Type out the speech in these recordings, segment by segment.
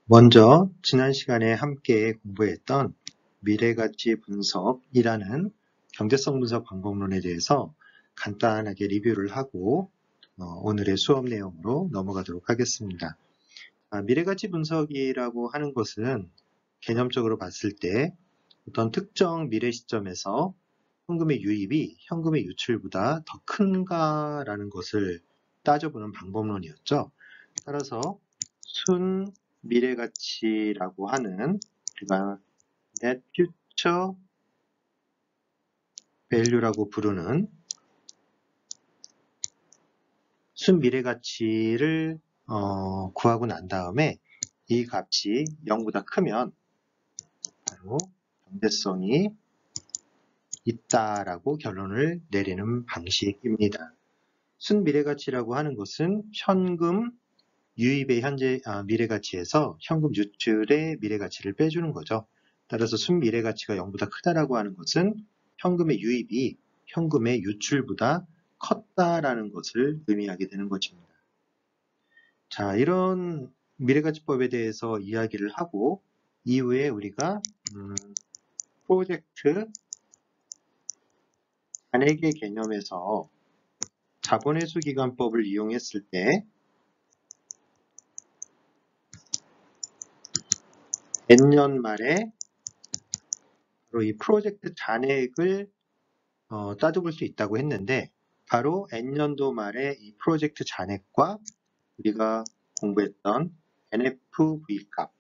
먼저 지난 시간에 함께 공부했던 미래가치 분석이라는 경제성 분석 방법론에 대해서 간단하게 리뷰를 하고 오늘의 수업 내용으로 넘어가도록 하겠습니다. 미래가치 분석이라고 하는 것은 개념적으로 봤을 때 어떤 특정 미래 시점에서 현금의 유입이 현금의 유출보다 더 큰가라는 것을 따져보는 방법론이었죠. 따라서 순 미래가치라고 하는 우리가 Net Future Value라고 부르는 순 미래가치를 구하고 난 다음에 이 값이 0보다 크면 바로 경제성이 있다라고 결론을 내리는 방식입니다. 순 미래가치라고 하는 것은 현금 유입의 미래가치에서 현금 유출의 미래가치를 빼주는 거죠. 따라서 순미래가치가 0보다 크다라고 하는 것은 현금의 유입이 현금의 유출보다 컸다라는 것을 의미하게 되는 것입니다. 자, 이런 미래가치법에 대해서 이야기를 하고 이후에 우리가 프로젝트 잔액의 개념에서 자본회수기간법을 이용했을 때 N년 말에 바로 이 프로젝트 잔액을 따져볼 수 있다고 했는데 바로 N년도 말에 이 프로젝트 잔액과 우리가 공부했던 NFV 값,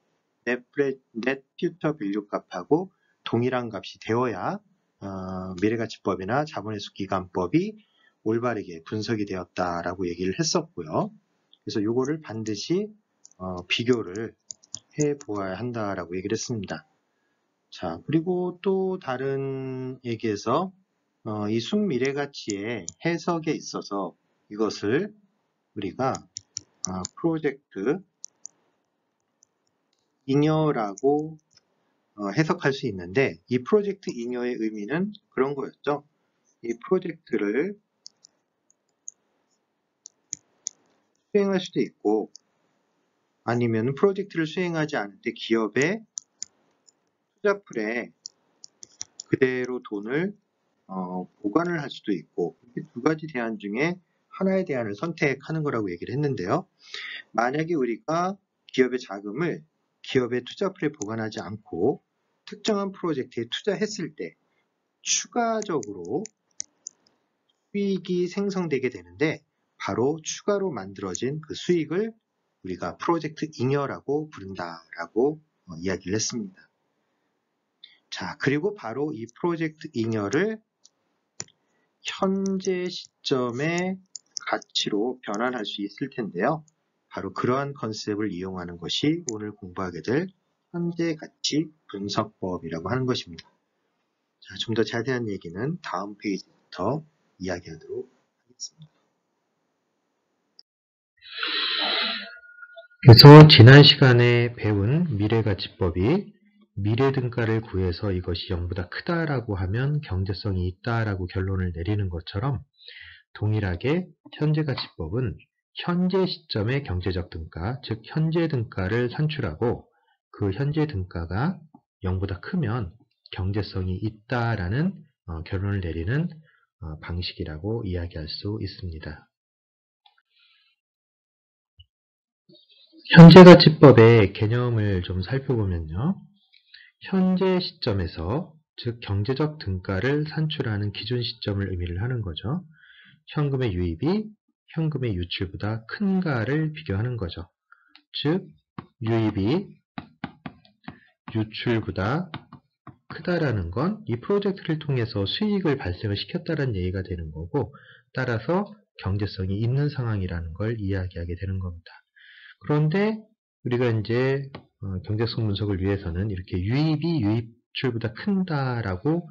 Net Future Value 값하고 동일한 값이 되어야 미래가치법이나 자본회수기간법이 올바르게 분석이 되었다라고 얘기를 했었고요. 그래서 이거를 반드시 비교를 해보아야 한다라고 얘기를 했습니다. 자, 그리고 또 다른 얘기에서 이 순미래가치의 해석에 있어서 이것을 우리가 프로젝트 잉여라고 해석할 수 있는데 이 프로젝트 잉여의 의미는 그런 거였죠. 이 프로젝트를 수행할 수도 있고 아니면 프로젝트를 수행하지 않을 때 기업의 투자풀에 그대로 돈을 보관을 할 수도 있고 이 두 가지 대안 중에 하나의 대안을 선택하는 거라고 얘기를 했는데요. 만약에 우리가 기업의 자금을 기업의 투자풀에 보관하지 않고 특정한 프로젝트에 투자했을 때 추가적으로 수익이 생성되게 되는데 바로 추가로 만들어진 그 수익을 우리가 프로젝트 잉여라고 부른다라고 이야기를 했습니다. 자, 그리고 바로 이 프로젝트 잉여를 현재 시점의 가치로 변환할 수 있을 텐데요. 바로 그러한 컨셉을 이용하는 것이 오늘 공부하게 될 현재 가치 분석법이라고 하는 것입니다. 자, 좀 더 자세한 얘기는 다음 페이지부터 이야기하도록 하겠습니다. 그래서 지난 시간에 배운 미래가치법이 미래등가를 구해서 이것이 0보다 크다라고 하면 경제성이 있다라고 결론을 내리는 것처럼 동일하게 현재가치법은 현재 시점의 경제적 등가, 즉 현재 등가를 산출하고 그 현재 등가가 0보다 크면 경제성이 있다라는 결론을 내리는 방식이라고 이야기할 수 있습니다. 현재가치법의 개념을 좀 살펴보면요. 현재 시점에서, 즉 경제적 등가를 산출하는 기준 시점을 의미를 하는 거죠. 현금의 유입이 현금의 유출보다 큰가를 비교하는 거죠. 즉 유입이 유출보다 크다라는 건 이 프로젝트를 통해서 수익을 발생을 시켰다는 얘기가 되는 거고 따라서 경제성이 있는 상황이라는 걸 이야기하게 되는 겁니다. 그런데 우리가 이제 경제성 분석을 위해서는 이렇게 유입이 유입출보다 큰다라고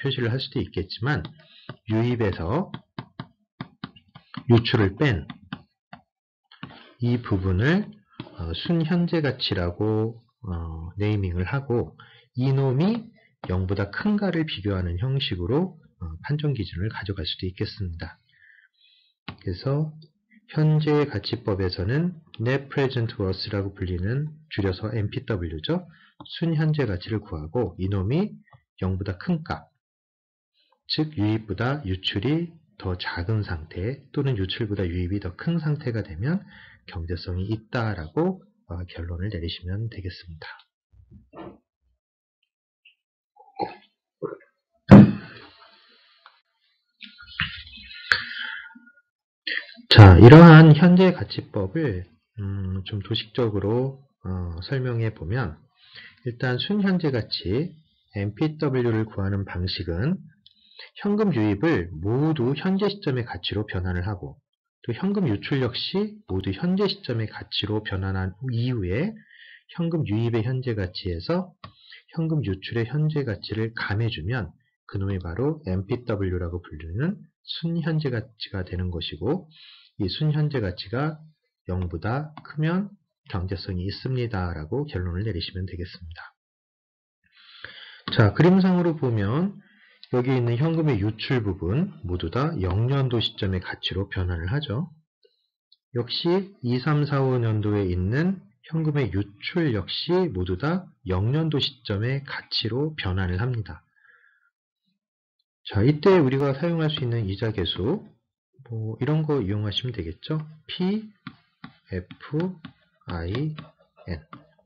표시를 할 수도 있겠지만 유입에서 유출을 뺀 이 부분을 순현재 가치라고 네이밍을 하고 이놈이 0보다 큰가를 비교하는 형식으로 판정 기준을 가져갈 수도 있겠습니다. 그래서 현재 가치법에서는 Net Present Worth라고 불리는 줄여서 NPW죠. 순현재 가치를 구하고 이놈이 0보다 큰 값, 즉 유입보다 유출이 더 작은 상태 또는 유출보다 유입이 더 큰 상태가 되면 경제성이 있다라고 결론을 내리시면 되겠습니다. 자, 이러한 현재 가치법을 좀 도식적으로 설명해 보면 일단 순현재 가치 NPW를 구하는 방식은 현금 유입을 모두 현재 시점의 가치로 변환을 하고 또 현금 유출 역시 모두 현재 시점의 가치로 변환한 이후에 현금 유입의 현재 가치에서 현금 유출의 현재 가치를 감해주면 그놈이 바로 NPW라고 불리는 순현재 가치가 되는 것이고 이 순현재 가치가 0보다 크면 경제성이 있습니다 라고 결론을 내리시면 되겠습니다. 자, 그림상으로 보면 여기 있는 현금의 유출 부분 모두 다 0년도 시점의 가치로 변환을 하죠. 역시 2, 3, 4, 5년도에 있는 현금의 유출 역시 모두 다 0년도 시점의 가치로 변환을 합니다. 자, 이때 우리가 사용할 수 있는 이자 계수 이런 거 이용하시면 되겠죠. P, F, I, N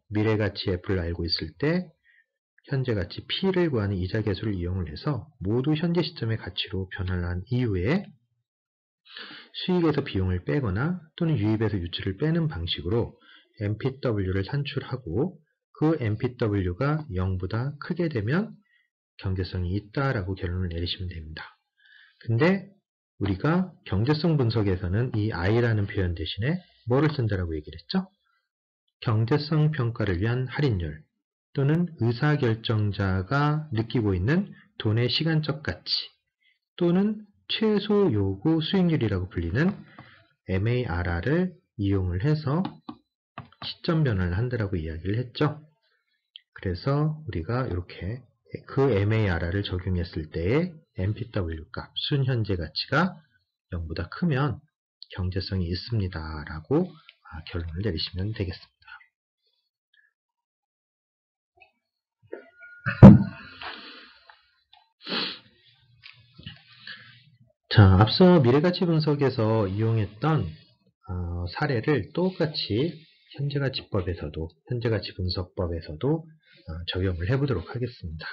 미래가치 F를 알고 있을 때 현재 가치 P를 구하는 이자 계수를 이용을 해서 모두 현재 시점의 가치로 변환을 한 이후에 수익에서 비용을 빼거나 또는 유입에서 유출을 빼는 방식으로 NPW를 산출하고 그 NPW가 0보다 크게 되면 경제성이 있다라고 결론을 내리시면 됩니다. 근데 우리가 경제성 분석에서는 이 I라는 표현 대신에 뭐를 쓴다라고 얘기를 했죠? 경제성 평가를 위한 할인율 또는 의사결정자가 느끼고 있는 돈의 시간적 가치 또는 최소 요구 수익률이라고 불리는 MARR을 이용을 해서 시점 변환을 한다라고 이야기를 했죠. 그래서 우리가 이렇게 그 MARR을 적용했을 때의 NPW 값, 순현재 가치가 0보다 크면 경제성이 있습니다 라고 결론을 내리시면 되겠습니다. 자, 앞서 미래가치 분석에서 이용했던 사례를 똑같이 현재가치법에서도, 현재가치 분석법에서도 적용을 해보도록 하겠습니다.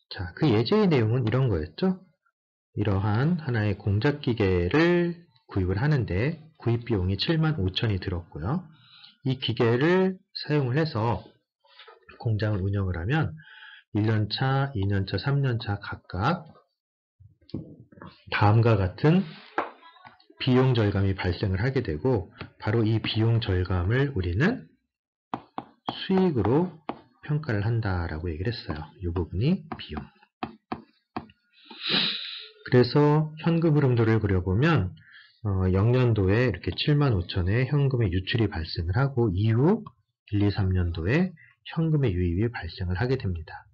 자, 그 예제의 내용은 이런 거였죠. 이러한 하나의 공작기계를 구입을 하는데 구입 비용이 75,000이 들었고요. 이 기계를 사용을 해서 공장을 운영을 하면 1년차, 2년차, 3년차 각각 다음과 같은 비용 절감이 발생을 하게 되고 바로 이 비용 절감을 우리는 수익으로 평가를 한다라고 얘기를 했어요. 이 부분이 비용. 그래서 현금 흐름도를 그려보면 0년도에 이렇게 75,000의 현금의 유출이 발생을 하고 이후 1, 2, 3년도에 현금의 유입이 발생을 하게 됩니다.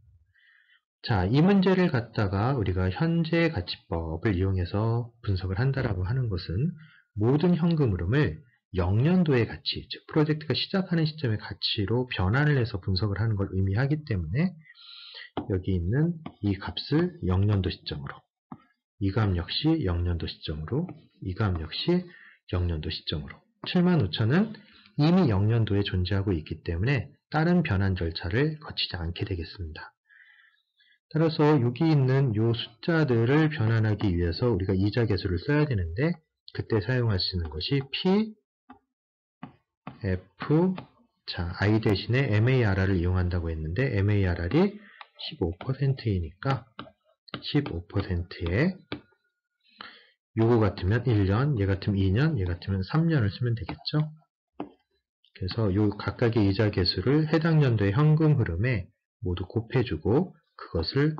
자, 이 문제를 갖다가 우리가 현재 가치법을 이용해서 분석을 한다라고 하는 것은 모든 현금 흐름을 0년도의 가치, 즉 프로젝트가 시작하는 시점의 가치로 변환을 해서 분석을 하는 걸 의미하기 때문에 여기 있는 이 값을 0년도 시점으로, 이 값 역시 0년도 시점으로, 이 값 역시 0년도 시점으로 75,000은 이미 0년도에 존재하고 있기 때문에 다른 변환 절차를 거치지 않게 되겠습니다. 따라서 여기 있는 이 숫자들을 변환하기 위해서 우리가 이자 계수를 써야 되는데 그때 사용할 수 있는 것이 P, F, 자, I 대신에 MARR을 이용한다고 했는데 MARR이 15%이니까 15%에 요거 같으면 1년, 얘 같으면 2년, 얘 같으면 3년을 쓰면 되겠죠. 그래서 요 각각의 이자 계수를 해당 연도의 현금 흐름에 모두 곱해주고 그것을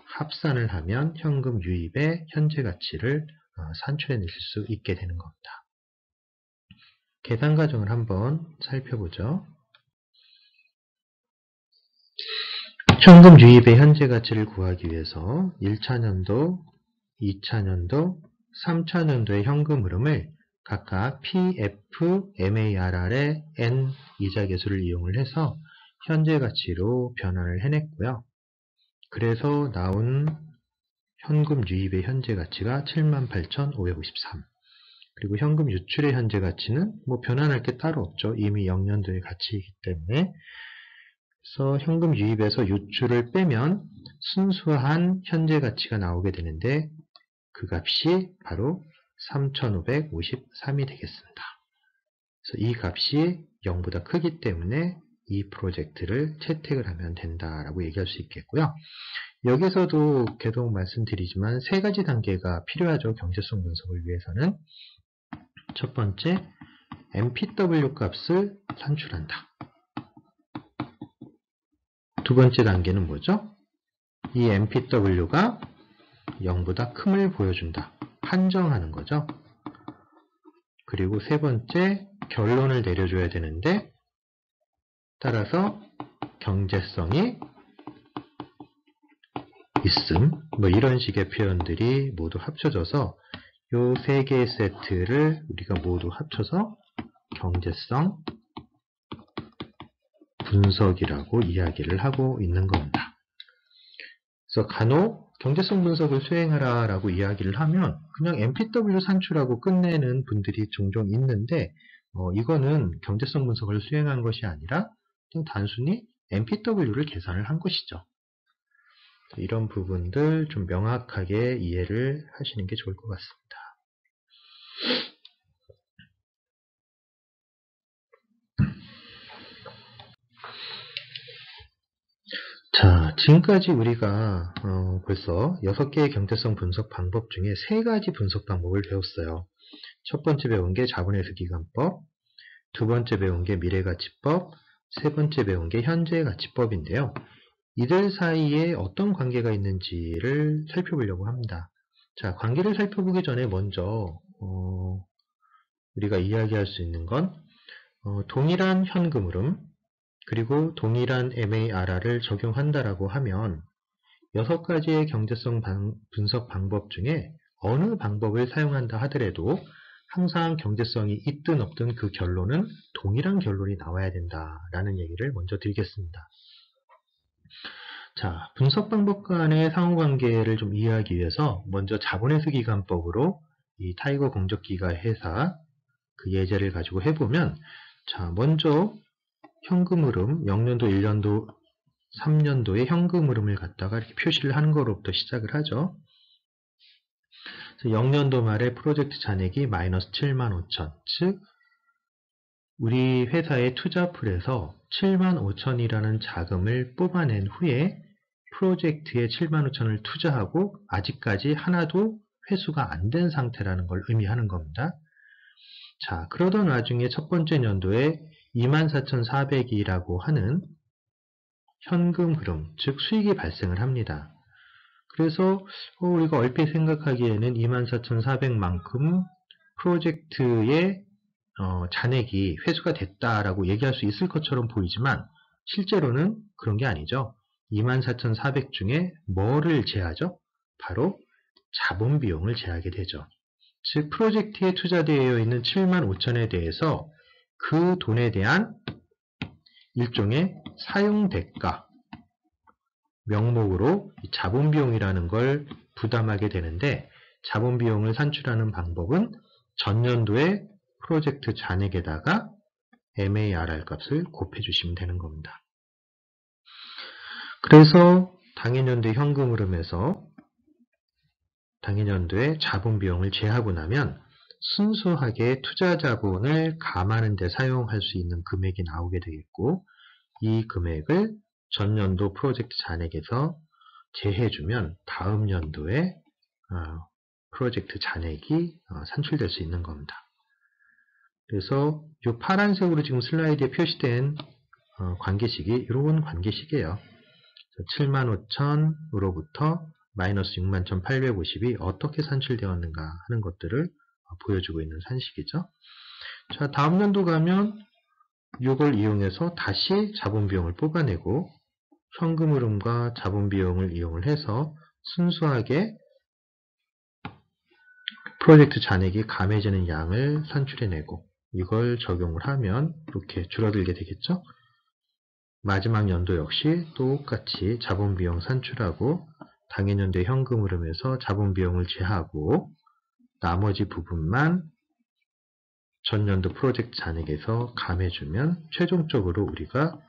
합산을 하면 현금 유입의 현재 가치를 산출해낼 수 있게 되는 겁니다. 계산 과정을 한번 살펴보죠. 현금 유입의 현재 가치를 구하기 위해서 1차년도, 2차년도, 3차년도의 현금 흐름을 각각 PF, MARR의 N 이자계수를 이용을 해서 현재 가치로 변환을 해냈고요. 그래서 나온 현금 유입의 현재 가치가 78,553. 그리고 현금 유출의 현재 가치는 뭐 변환할 게 따로 없죠. 이미 0년도의 가치이기 때문에. 그래서 현금 유입에서 유출을 빼면 순수한 현재 가치가 나오게 되는데 그 값이 바로 3,553이 되겠습니다. 그래서 이 값이 0보다 크기 때문에 이 프로젝트를 채택을 하면 된다라고 얘기할 수 있겠고요. 여기서도 계속 말씀드리지만 세 가지 단계가 필요하죠. 경제성 분석을 위해서는. 첫 번째, MPW 값을 산출한다. 두 번째 단계는 뭐죠? 이 MPW가 0보다 큼을 보여준다. 판정하는 거죠. 그리고 세 번째, 결론을 내려줘야 되는데 따라서 경제성이 있음, 뭐 이런 식의 표현들이 모두 합쳐져서 이 세 개의 세트를 우리가 모두 합쳐서 경제성 분석이라고 이야기를 하고 있는 겁니다. 그래서 간혹 경제성 분석을 수행하라 라고 이야기를 하면 그냥 MPW 산출하고 끝내는 분들이 종종 있는데 이거는 경제성 분석을 수행한 것이 아니라 그냥 단순히 MPW를 계산을 한 것이죠. 이런 부분들 좀 명확하게 이해를 하시는 게 좋을 것 같습니다. 자, 지금까지 우리가 벌써 6개의 경제성 분석 방법 중에 3가지 분석 방법을 배웠어요. 첫 번째 배운 게 자본회수 기간법, 두 번째 배운 게 미래가치법, 세 번째 배운 게 현재가치법인데요. 이들 사이에 어떤 관계가 있는지를 살펴보려고 합니다. 자, 관계를 살펴보기 전에 먼저 우리가 이야기할 수 있는 건 동일한 현금 흐름 그리고 동일한 MARR을 적용한다라고 하면 6가지의 경제성 분석 방법 중에 어느 방법을 사용한다 하더라도 항상 경제성이 있든 없든 그 결론은 동일한 결론이 나와야 된다라는 얘기를 먼저 드리겠습니다. 자, 분석 방법 간의 상호관계를 좀 이해하기 위해서 먼저 자본회수 기간법으로 이 타이거 공적기가 회사 그 예제를 가지고 해보면 자, 먼저 현금 흐름, 0년도, 1년도, 3년도의 현금 흐름을 갖다가 이렇게 표시를 하는 거로부터 시작을 하죠. 그래서 0년도 말에 프로젝트 잔액이 마이너스 75,000, 즉 우리 회사의 투자풀에서 75,000이라는 자금을 뽑아낸 후에 프로젝트에 75,000을 투자하고 아직까지 하나도 회수가 안 된 상태라는 걸 의미하는 겁니다. 자, 그러던 와중에 첫 번째 년도에 24,400이라고 하는 현금 흐름, 즉 수익이 발생을 합니다. 그래서 우리가 얼핏 생각하기에는 24,400만큼 프로젝트의 잔액이 회수가 됐다라고 얘기할 수 있을 것처럼 보이지만 실제로는 그런 게 아니죠. 24,400 중에 뭐를 제하죠? 바로 자본 비용을 제하게 되죠. 즉 프로젝트에 투자되어 있는 75,000에 대해서 그 돈에 대한 일종의 사용대가 명목으로 자본 비용이라는 걸 부담하게 되는데 자본 비용을 산출하는 방법은 전년도의 프로젝트 잔액에다가 MARR 값을 곱해주시면 되는 겁니다. 그래서 당해년도의 현금 흐름에서 당해년도의 자본 비용을 제하고 나면 순수하게 투자 자본을 감하는 데 사용할 수 있는 금액이 나오게 되겠고 이 금액을 전년도 프로젝트 잔액에서 제해주면 다음 연도에 프로젝트 잔액이 산출될 수 있는 겁니다. 그래서 이 파란색으로 지금 슬라이드에 표시된 관계식이 이런 관계식이에요. 75,000으로부터 마이너스 61,850이 어떻게 산출되었는가 하는 것들을 보여주고 있는 산식이죠. 자, 다음 연도 가면 이걸 이용해서 다시 자본 비용을 뽑아내고 현금 흐름과 자본 비용을 이용을 해서 순수하게 프로젝트 잔액이 감해지는 양을 산출해내고 이걸 적용을 하면 이렇게 줄어들게 되겠죠. 마지막 연도 역시 똑같이 자본비용 산출하고 당해년도의 현금 흐름에서 자본비용을 제하고 나머지 부분만 전년도 프로젝트 잔액에서 감해주면 최종적으로 우리가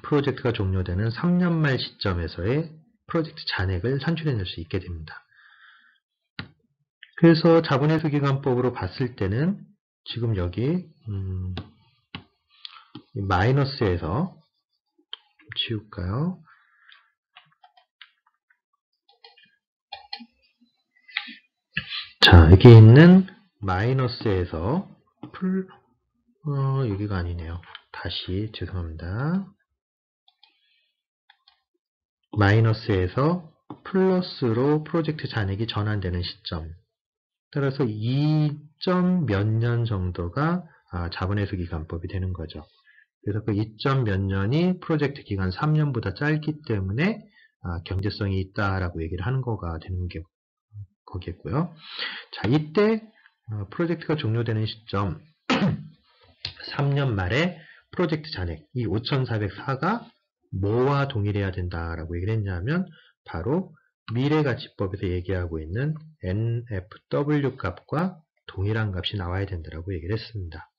프로젝트가 종료되는 3년 말 시점에서의 프로젝트 잔액을 산출해낼 수 있게 됩니다. 그래서 자본회수기간법으로 봤을 때는 지금 여기 마이너스에서 좀 치울까요? 자, 여기 있는 마이너스에서 여기가 아니네요. 다시 죄송합니다. 마이너스에서 플러스로 프로젝트 잔액이 전환되는 시점. 따라서 2점 몇 년 정도가 자본회수기간법이 되는 거죠. 그래서 그 2점 몇 년이 프로젝트 기간 3년보다 짧기 때문에 경제성이 있다라고 얘기를 하는 거가 되는 게 거겠고요. 자, 이때 프로젝트가 종료되는 시점 3년 말에 프로젝트 잔액 이 5,404가 뭐와 동일해야 된다라고 얘기를 했냐면 바로 미래가치법에서 얘기하고 있는 NFW 값과 동일한 값이 나와야 된다라고 얘기를 했습니다.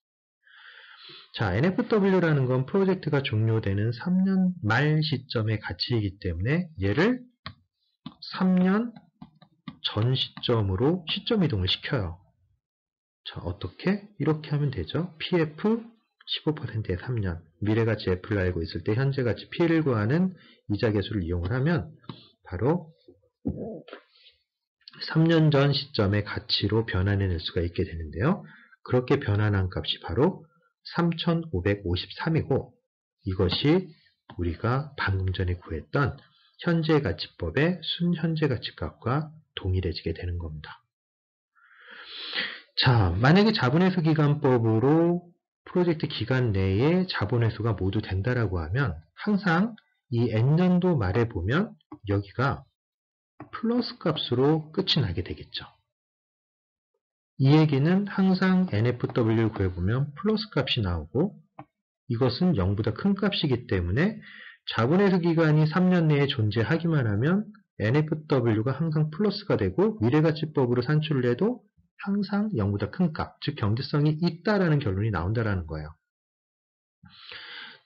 자, NFW라는 건 프로젝트가 종료되는 3년 말 시점의 가치이기 때문에 얘를 3년 전 시점으로 시점 이동을 시켜요. 자, 어떻게? 이렇게 하면 되죠. PF 15%의 3년. 미래가치 F를 알고 있을 때 현재가치 P를 구하는 이자계수를 이용을 하면 바로 3년 전 시점의 가치로 변환해낼 수가 있게 되는데요. 그렇게 변환한 값이 바로 3,553이고 이것이 우리가 방금 전에 구했던 현재가치법의 순현재가치값과 동일해지게 되는 겁니다. 자, 만약에 자본회수기간법으로 프로젝트 기간 내에 자본회수가 모두 된다라고 하면 항상 이 N년도 말에 보면 여기가 플러스 값으로 끝이 나게 되겠죠. 이 얘기는 항상 NFW를 구해보면 플러스 값이 나오고 이것은 0보다 큰 값이기 때문에 자본회수 기간이 3년 내에 존재하기만 하면 NFW가 항상 플러스가 되고 미래가치법으로 산출을 해도 항상 0보다 큰 값, 즉 경제성이 있다라는 결론이 나온다라는 거예요.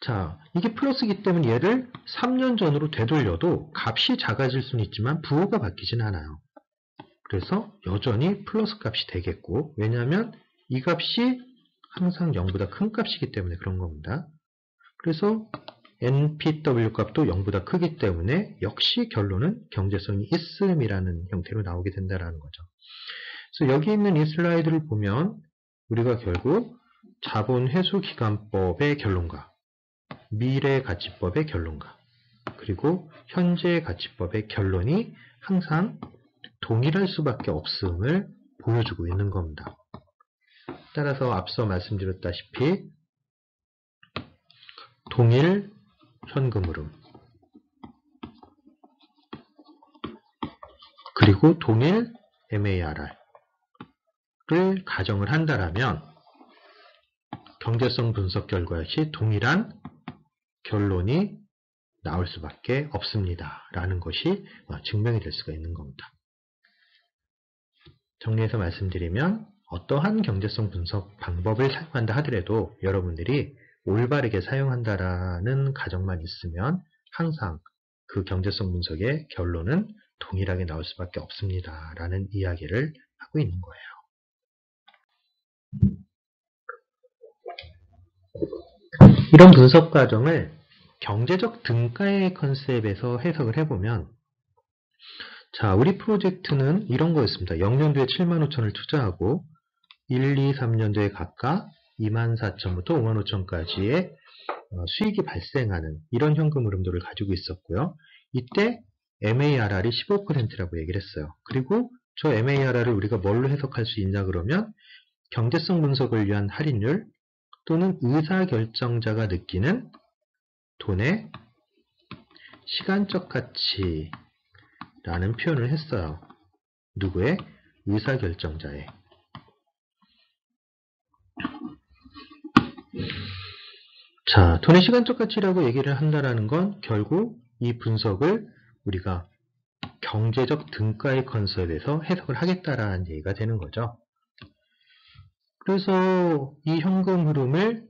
자, 이게 플러스이기 때문에 얘를 3년 전으로 되돌려도 값이 작아질 수는 있지만 부호가 바뀌진 않아요. 그래서 여전히 플러스 값이 되겠고 왜냐하면 이 값이 항상 0보다 큰 값이기 때문에 그런 겁니다. 그래서 NPW 값도 0보다 크기 때문에 역시 결론은 경제성이 있음이라는 형태로 나오게 된다는 거죠. 그래서 여기 있는 이 슬라이드를 보면 우리가 결국 자본회수기간법의 결론과 미래가치법의 결론과 그리고 현재가치법의 결론이 항상 동일할 수밖에 없음을 보여주고 있는 겁니다. 따라서 앞서 말씀드렸다시피 동일 현금 흐름 그리고 동일 MARR을 가정을 한다라면 경제성 분석 결과 역시 동일한 결론이 나올 수밖에 없습니다. 라는 것이 증명이 될 수가 있는 겁니다. 정리해서 말씀드리면 어떠한 경제성 분석 방법을 사용한다 하더라도 여러분들이 올바르게 사용한다라는 가정만 있으면 항상 그 경제성 분석의 결론은 동일하게 나올 수밖에 없습니다. 라는 이야기를 하고 있는 거예요. 이런 분석 과정을 경제적 등가의 컨셉에서 해석을 해보면 자, 우리 프로젝트는 이런 거였습니다. 0년도에 75,000을 투자하고 1, 2, 3년도에 각각 24,000부터 55,000까지의 수익이 발생하는 이런 현금 흐름도를 가지고 있었고요. 이때 MARR이 15%라고 얘기를 했어요. 그리고 저 MARR을 우리가 뭘로 해석할 수 있냐 그러면 경제성 분석을 위한 할인율 또는 의사결정자가 느끼는 돈의 시간적 가치라는 표현을 했어요. 누구의? 의사결정자에. 자, 돈의 시간적 가치라고 얘기를 한다라는 건 결국 이 분석을 우리가 경제적 등가의 컨셉에서 해석을 하겠다라는 얘기가 되는 거죠. 그래서 이 현금 흐름을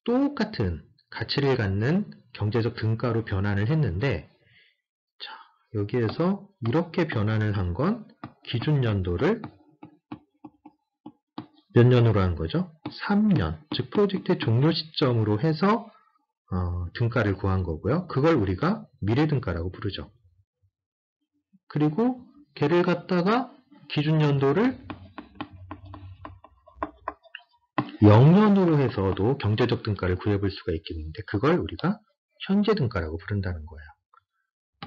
똑같은 가치를 갖는 경제적 등가로 변환을 했는데, 자, 여기에서 이렇게 변환을 한 건 기준 연도를 몇 년으로 한 거죠? 3년, 즉 프로젝트의 종료 시점으로 해서 등가를 구한 거고요. 그걸 우리가 미래 등가라고 부르죠. 그리고 걔를 갖다가 기준 연도를 0년으로 해서도 경제적 등가를 구해볼 수가 있겠는데, 그걸 우리가 현재 등가라고 부른다는 거예요.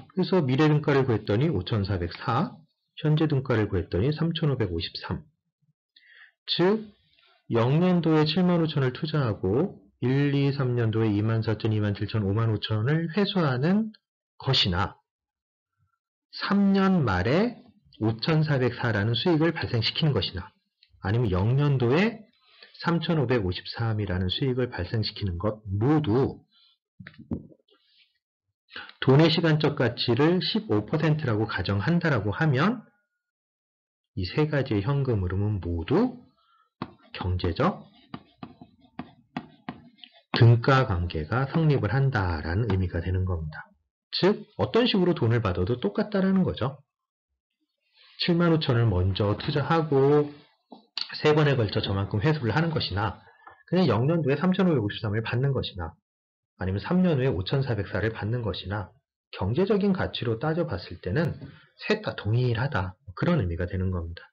그래서 미래 등가를 구했더니 5,404, 현재 등가를 구했더니 3,553. 즉 0년도에 75,000을 투자하고 1, 2, 3년도에 24,000, 27,000, 55,000을 회수하는 것이나 3년 말에 5,404라는 수익을 발생시키는 것이나, 아니면 0년도에 3,553이라는 수익을 발생시키는 것 모두 돈의 시간적 가치를 15%라고 가정한다라고 하면 이 세 가지의 현금 흐름은 모두 경제적 등가 관계가 성립을 한다라는 의미가 되는 겁니다. 즉 어떤 식으로 돈을 받아도 똑같다라는 거죠. 75,000을 먼저 투자하고 3번에 걸쳐 저만큼 회수를 하는 것이나, 그냥 0년도에 3,553을 받는 것이나, 아니면 3년 후에 5,404를 받는 것이나, 경제적인 가치로 따져봤을 때는 셋 다 동일하다, 그런 의미가 되는 겁니다.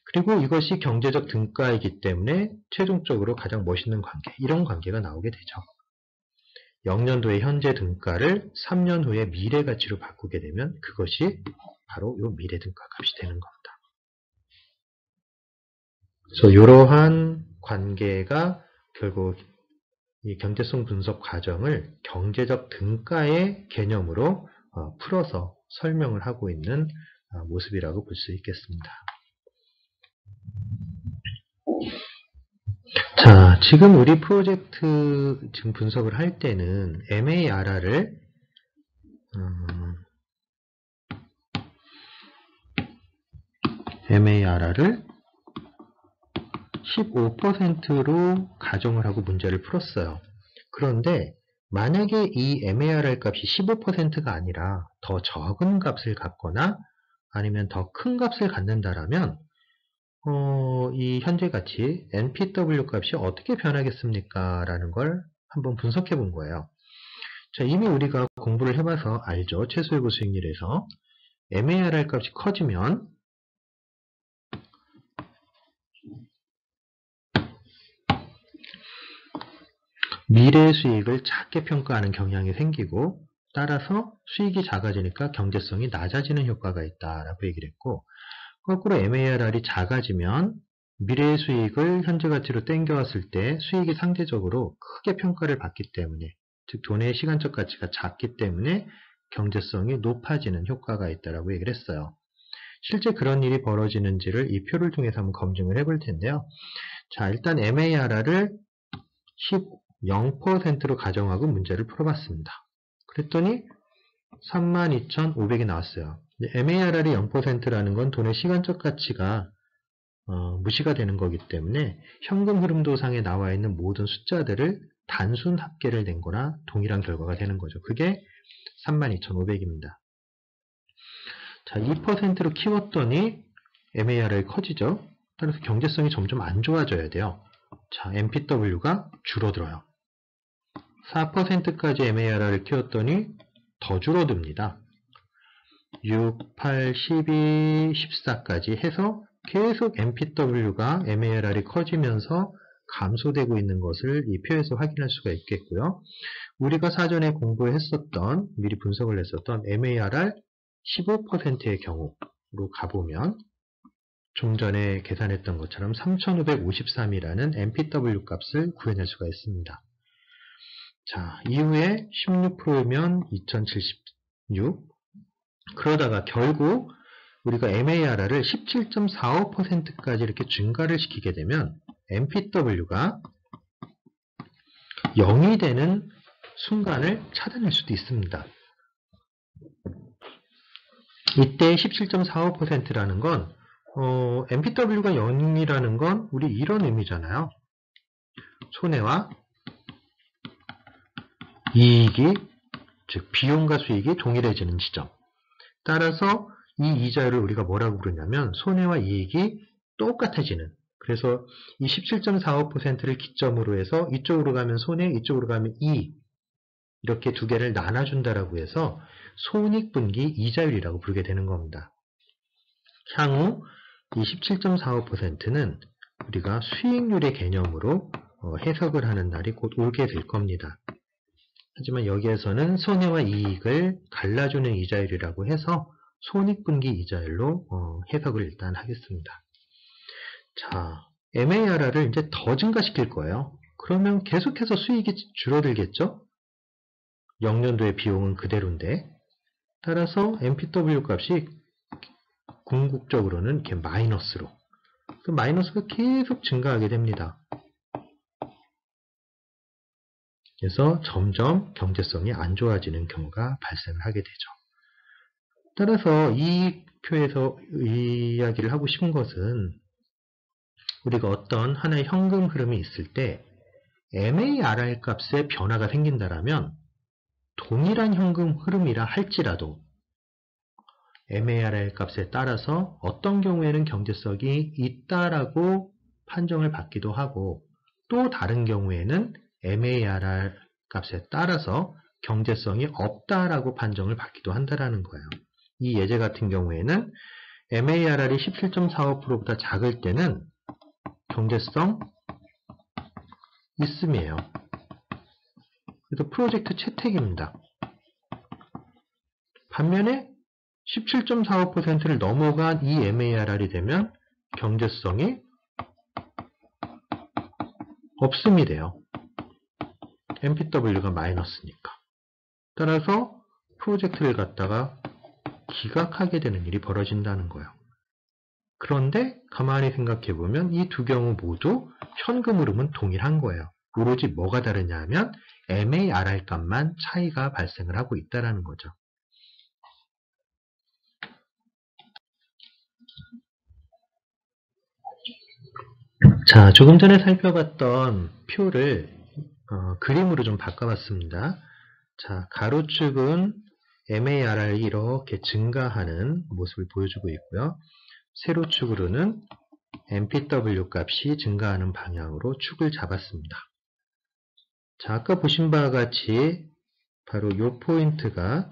그리고 이것이 경제적 등가이기 때문에 최종적으로 가장 멋있는 관계, 이런 관계가 나오게 되죠. 0년도의 현재 등가를 3년 후에 미래 가치로 바꾸게 되면 그것이 바로 이 미래 등가 값이 되는 겁니다. 그래서 이러한 관계가 결국 이 경제성 분석 과정을 경제적 등가의 개념으로 풀어서 설명을 하고 있는 모습이라고 볼 수 있겠습니다. 자, 지금 우리 프로젝트 지금 분석을 할 때는 MARR을 15%로 가정을 하고 문제를 풀었어요. 그런데 만약에 이 MARR 값이 15%가 아니라 더 적은 값을 갖거나 아니면 더 큰 값을 갖는다라면 이 현재 가치 NPW 값이 어떻게 변하겠습니까? 라는 걸 한번 분석해 본 거예요. 자, 이미 우리가 공부를 해봐서 알죠. 최소외부 수익률에서 MARR 값이 커지면 미래 수익을 작게 평가하는 경향이 생기고, 따라서 수익이 작아지니까 경제성이 낮아지는 효과가 있다라고 얘기를 했고, 거꾸로 MARR이 작아지면 미래의 수익을 현재 가치로 땡겨왔을 때 수익이 상대적으로 크게 평가를 받기 때문에, 즉 돈의 시간적 가치가 작기 때문에 경제성이 높아지는 효과가 있다라고 얘기를 했어요. 실제 그런 일이 벌어지는지를 이 표를 통해서 한번 검증을 해볼 텐데요. 자, 일단 MARR을 0%로 가정하고 문제를 풀어봤습니다. 그랬더니 32,500이 나왔어요. MARR이 0%라는 건 돈의 시간적 가치가 무시가 되는 거기 때문에 현금 흐름도상에 나와 있는 모든 숫자들을 단순 합계를 낸 거나 동일한 결과가 되는 거죠. 그게 32,500입니다. 자, 2%로 키웠더니 MARR이 커지죠. 따라서 경제성이 점점 안 좋아져야 돼요. 자, NPW가 줄어들어요. 4%까지 MARR을 키웠더니 더 줄어듭니다. 6, 8, 12, 14까지 해서 계속 NPW가 MARR이 커지면서 감소되고 있는 것을 이 표에서 확인할 수가 있겠고요. 우리가 사전에 공부했었던, 미리 분석을 했었던 MARR 15%의 경우로 가보면 좀 전에 계산했던 것처럼 3553이라는 NPW 값을 구해낼 수가 있습니다. 자, 이후에 16%면 2076. 그러다가 결국 우리가 MARR을 17.45%까지 이렇게 증가를 시키게 되면 MPW가 0이 되는 순간을 찾아낼 수도 있습니다. 이때 17.45%라는 건 MPW가 0이라는 건 우리 이런 의미잖아요. 손해와 이익이, 즉 비용과 수익이 동일해지는 지점. 따라서 이 이자율을 우리가 뭐라고 부르냐면 손해와 이익이 똑같아지는, 그래서 이 17.45%를 기점으로 해서 이쪽으로 가면 손해, 이쪽으로 가면 이익, 이렇게 두 개를 나눠준다라고 해서 손익분기 이자율이라고 부르게 되는 겁니다. 향후 이 17.45%는 우리가 수익률의 개념으로 해석을 하는 날이 곧 오게 될 겁니다. 하지만 여기에서는 손해와 이익을 갈라주는 이자율이라고 해서 손익분기 이자율로 해석을 일단 하겠습니다. 자, MARR을 이제 더 증가시킬 거예요. 그러면 계속해서 수익이 줄어들겠죠? 0년도의 비용은 그대로인데, 따라서 MPW 값이 궁극적으로는 이렇게 마이너스로, 그 마이너스가 계속 증가하게 됩니다. 그래서 점점 경제성이 안 좋아지는 경우가 발생을 하게 되죠. 따라서 이 표에서 이야기를 하고 싶은 것은, 우리가 어떤 하나의 현금 흐름이 있을 때 MARR 값에 변화가 생긴다라면 동일한 현금 흐름이라 할지라도 MARR 값에 따라서 어떤 경우에는 경제성이 있다라고 판정을 받기도 하고, 또 다른 경우에는 MARR 값에 따라서 경제성이 없다라고 판정을 받기도 한다라는 거예요. 이 예제 같은 경우에는 MARR이 17.45%보다 작을 때는 경제성 있음이에요. 그래서 프로젝트 채택입니다. 반면에 17.45%를 넘어간 이 MARR이 되면 경제성이 없음이 돼요. MPW가 마이너스니까. 따라서 프로젝트를 갖다가 기각하게 되는 일이 벌어진다는 거예요. 그런데 가만히 생각해보면 이 두 경우 모두 현금 흐름은 동일한 거예요. 오로지 뭐가 다르냐 하면 MARR 값만 차이가 발생을 하고 있다는 거죠. 자, 조금 전에 살펴봤던 표를 그림으로 좀 바꿔봤습니다. 자, 가로축은 MARR이 이렇게 증가하는 모습을 보여주고 있고요. 세로축으로는 MPW 값이 증가하는 방향으로 축을 잡았습니다. 자, 아까 보신 바와 같이 바로 이 포인트가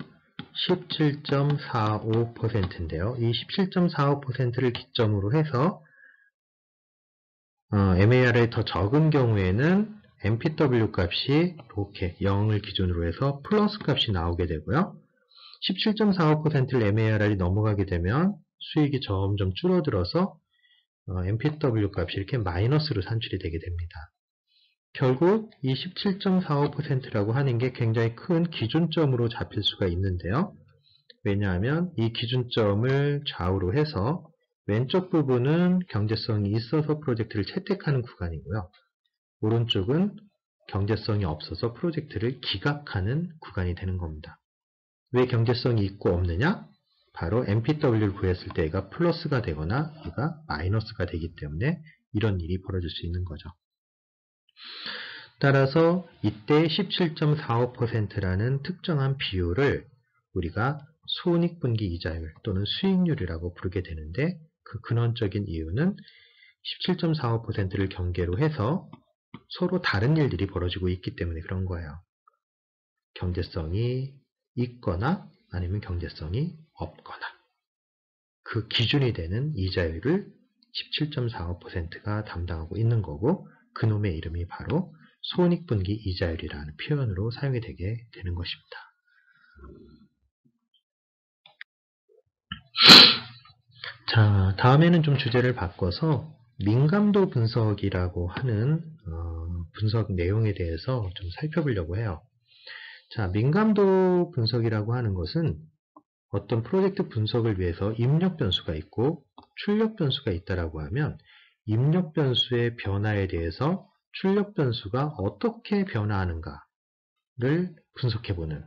17.45%인데요. 이 17.45%를 기점으로 해서 MARR이 더 적은 경우에는 MPW 값이 이렇게 0을 기준으로 해서 플러스 값이 나오게 되고요. 17.45%를 MARR이 넘어가게 되면 수익이 점점 줄어들어서 MPW 값이 이렇게 마이너스로 산출이 되게 됩니다. 결국 이 17.45%라고 하는 게 굉장히 큰 기준점으로 잡힐 수가 있는데요. 왜냐하면 이 기준점을 좌우로 해서 왼쪽 부분은 경제성이 있어서 프로젝트를 채택하는 구간이고요. 오른쪽은 경제성이 없어서 프로젝트를 기각하는 구간이 되는 겁니다. 왜 경제성이 있고 없느냐? 바로 MPW를 구했을 때 얘가 플러스가 되거나 얘가 마이너스가 되기 때문에 이런 일이 벌어질 수 있는 거죠. 따라서 이때 17.45%라는 특정한 비율을 우리가 손익분기 이자율 또는 수익률이라고 부르게 되는데, 그 근원적인 이유는 17.45%를 경계로 해서 서로 다른 일들이 벌어지고 있기 때문에 그런 거예요. 경제성이 있거나 아니면 경제성이 없거나 그 기준이 되는 이자율을 17.45%가 담당하고 있는 거고, 그놈의 이름이 바로 손익분기 이자율이라는 표현으로 사용이 되게 되는 것입니다. 자, 다음에는 좀 주제를 바꿔서 민감도 분석이라고 하는 분석 내용에 대해서 좀 살펴보려고 해요. 자, 민감도 분석이라고 하는 것은 어떤 프로젝트 분석을 위해서 입력 변수가 있고 출력 변수가 있다라고 하면 입력 변수의 변화에 대해서 출력 변수가 어떻게 변화하는가를 분석해보는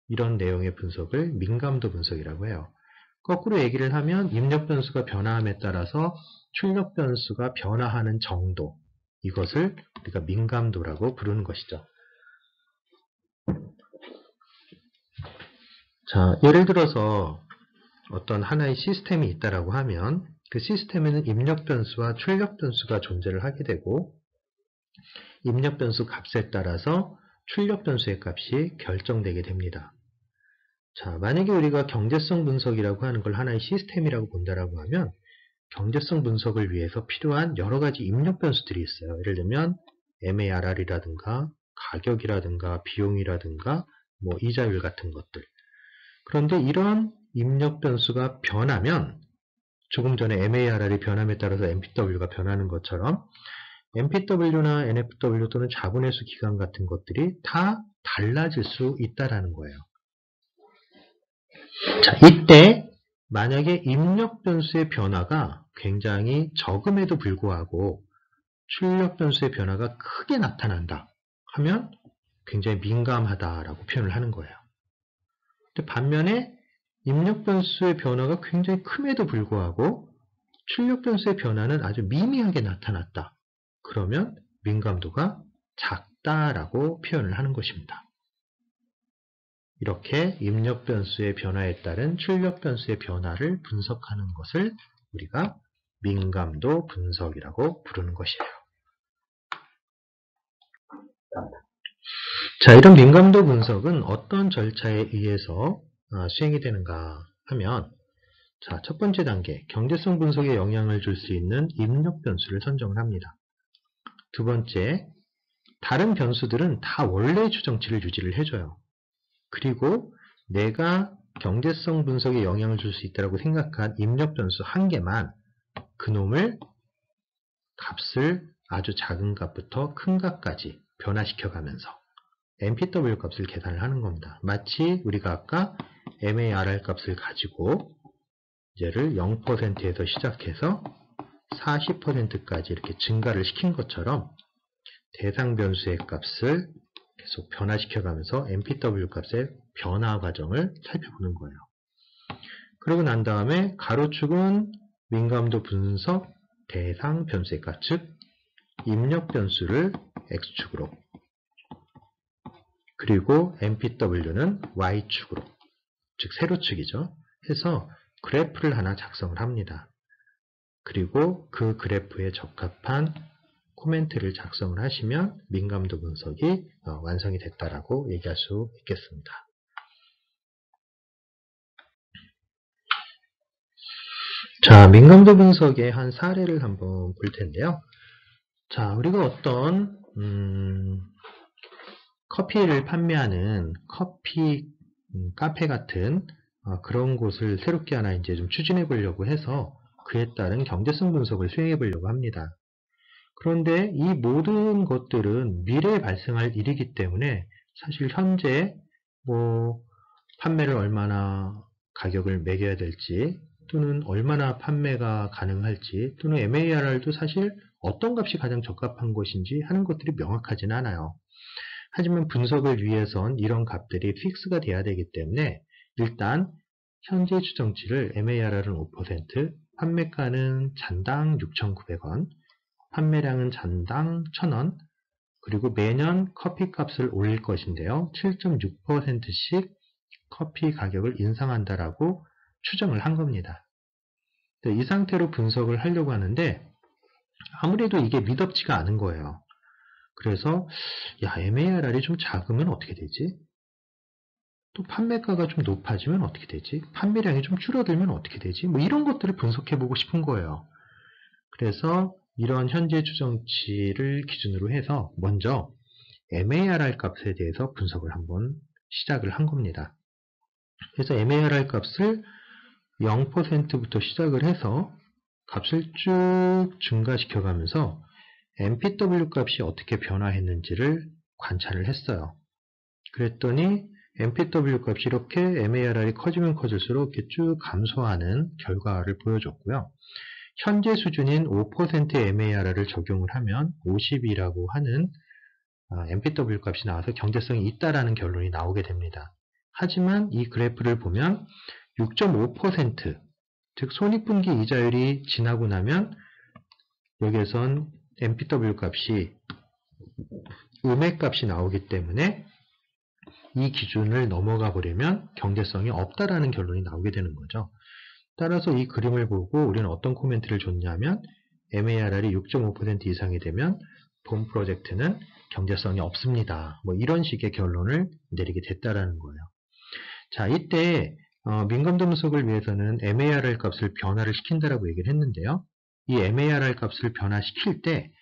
이런 내용의 분석을 민감도 분석이라고 해요. 거꾸로 얘기를 하면 입력 변수가 변화함에 따라서 출력 변수가 변화하는 정도, 이것을 우리가 민감도라고 부르는 것이죠. 자, 예를 들어서 어떤 하나의 시스템이 있다라고 하면 그 시스템에는 입력 변수와 출력 변수가 존재를 하게 되고 입력 변수 값에 따라서 출력 변수의 값이 결정되게 됩니다. 자, 만약에 우리가 경제성 분석이라고 하는 걸 하나의 시스템이라고 본다라고 하면 경제성 분석을 위해서 필요한 여러 가지 입력 변수들이 있어요. 예를 들면 MARR이라든가 가격이라든가 비용이라든가 뭐 이자율 같은 것들. 그런데 이런 입력 변수가 변하면 조금 전에 MARR이 변함에 따라서 MPW가 변하는 것처럼 MPW나 NFW 또는 자본회수 기간 같은 것들이 다 달라질 수 있다라는 거예요. 자, 이때 만약에 입력 변수의 변화가 굉장히 적음에도 불구하고 출력 변수의 변화가 크게 나타난다 하면 굉장히 민감하다라고 표현을 하는 거예요. 근데 반면에 입력 변수의 변화가 굉장히 큼에도 불구하고 출력 변수의 변화는 아주 미미하게 나타났다. 그러면 민감도가 작다라고 표현을 하는 것입니다. 이렇게 입력 변수의 변화에 따른 출력 변수의 변화를 분석하는 것을 우리가 민감도 분석이라고 부르는 것이에요. 자, 이런 민감도 분석은 어떤 절차에 의해서 수행이 되는가 하면 자, 첫 번째 단계, 경제성 분석에 영향을 줄 수 있는 입력 변수를 선정을 합니다. 두 번째, 다른 변수들은 다 원래의 추정치를 유지를 해줘요. 그리고 내가 경제성 분석에 영향을 줄 수 있다고 생각한 입력 변수 한 개만 그놈을 값을 아주 작은 값부터 큰 값까지 변화시켜가면서 MPW 값을 계산을 하는 겁니다. 마치 우리가 아까 MARR 값을 가지고 얘를 0%에서 시작해서 40%까지 이렇게 증가를 시킨 것처럼 대상 변수의 값을 계속 변화시켜가면서 MPW 값의 변화 과정을 살펴보는 거예요. 그러고 난 다음에 가로축은 민감도 분석 대상 변수의 값, 즉 입력 변수를 X축으로 그리고 MPW는 Y축으로, 즉 세로축이죠. 해서 그래프를 하나 작성을 합니다. 그리고 그 그래프에 적합한 코멘트를 작성을 하시면 민감도 분석이 완성이 됐다라고 얘기할 수 있겠습니다. 자, 민감도 분석의 한 사례를 한번 볼 텐데요. 자, 우리가 어떤 커피를 판매하는 커피 카페 같은 그런 곳을 새롭게 하나 이제 좀 추진해 보려고 해서 그에 따른 경제성 분석을 수행해 보려고 합니다. 그런데 이 모든 것들은 미래에 발생할 일이기 때문에 사실 현재 뭐 판매를 얼마나 가격을 매겨야 될지 또는 얼마나 판매가 가능할지 또는 MARR도 사실 어떤 값이 가장 적합한 것인지 하는 것들이 명확하진 않아요. 하지만 분석을 위해선 이런 값들이 픽스가 돼야 되기 때문에 일단 현재 추정치를 MARR은 5%, 판매가는 잔당 6,900원, 판매량은 잔당 1,000원, 그리고 매년 커피 값을 올릴 것인데요. 7.6%씩 커피 가격을 인상한다라고 추정을 한 겁니다. 이 상태로 분석을 하려고 하는데 아무래도 이게 미덥지가 않은 거예요. 그래서 야, MARR이 좀 작으면 어떻게 되지? 또 판매가가 좀 높아지면 어떻게 되지? 판매량이 좀 줄어들면 어떻게 되지? 뭐 이런 것들을 분석해 보고 싶은 거예요. 그래서 이런 현재 추정치를 기준으로 해서 먼저 MARR 값에 대해서 분석을 한번 시작을 한 겁니다. 그래서 MARR 값을 0%부터 시작을 해서 값을 쭉 증가시켜 가면서 MPW 값이 어떻게 변화했는지를 관찰을 했어요. 그랬더니 MPW 값이 이렇게 MARR이 커지면 커질수록 이렇게 쭉 감소하는 결과를 보여줬고요. 현재 수준인 5%의 MARR을 적용을 하면 50이라고 하는 MPW 값이 나와서 경제성이 있다라는 결론이 나오게 됩니다. 하지만 이 그래프를 보면 6.5%, 즉 손익분기 이자율이 지나고 나면 여기에선 MPW 값이 음액값이 나오기 때문에 이 기준을 넘어가 버리면 경제성이 없다라는 결론이 나오게 되는 거죠. 따라서 이 그림을 보고 우리는 어떤 코멘트를 줬냐면 MARR이 6.5% 이상이 되면 본 프로젝트는 경제성이 없습니다. 뭐 이런 식의 결론을 내리게 됐다라는 거예요. 자, 이때 민감도 분석을 위해서는 MARR 값을 변화를 시킨다라고 얘기를 했는데요. 이 MARR 값을 변화시킬 때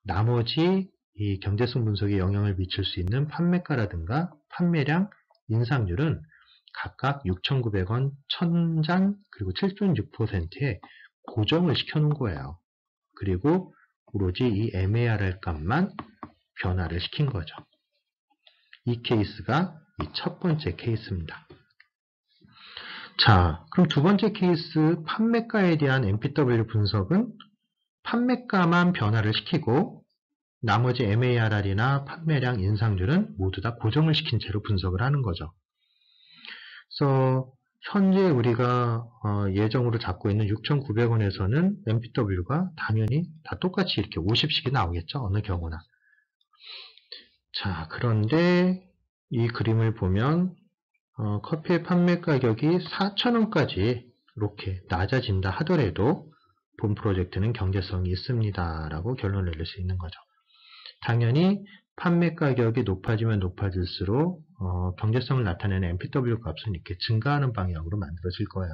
나머지 이 경제성 분석에 영향을 미칠 수 있는 판매가라든가 판매량, 인상률은 각각 6,900원, 1,000장, 그리고 7.6%에 고정을 시켜놓은 거예요. 그리고 오로지 이 MARR 값만 변화를 시킨 거죠. 이 케이스가 이 첫 번째 케이스입니다. 자, 그럼 두 번째 케이스 판매가에 대한 MPW 분석은 판매가만 변화를 시키고 나머지 MARR이나 판매량, 인상률은 모두 다 고정을 시킨 채로 분석을 하는 거죠. 그래서 현재 우리가 예정으로 잡고 있는 6,900원에서는 MPW가 당연히 다 똑같이 이렇게 50씩이 나오겠죠. 어느 경우나. 자, 그런데 이 그림을 보면 커피의 판매 가격이 4,000원까지 이렇게 낮아진다 하더라도 본 프로젝트는 경제성이 있습니다. 라고 결론을 내릴 수 있는 거죠. 당연히 판매 가격이 높아지면 높아질수록 경제성을 나타내는 MPW 값은 이렇게 증가하는 방향으로 만들어질 거예요.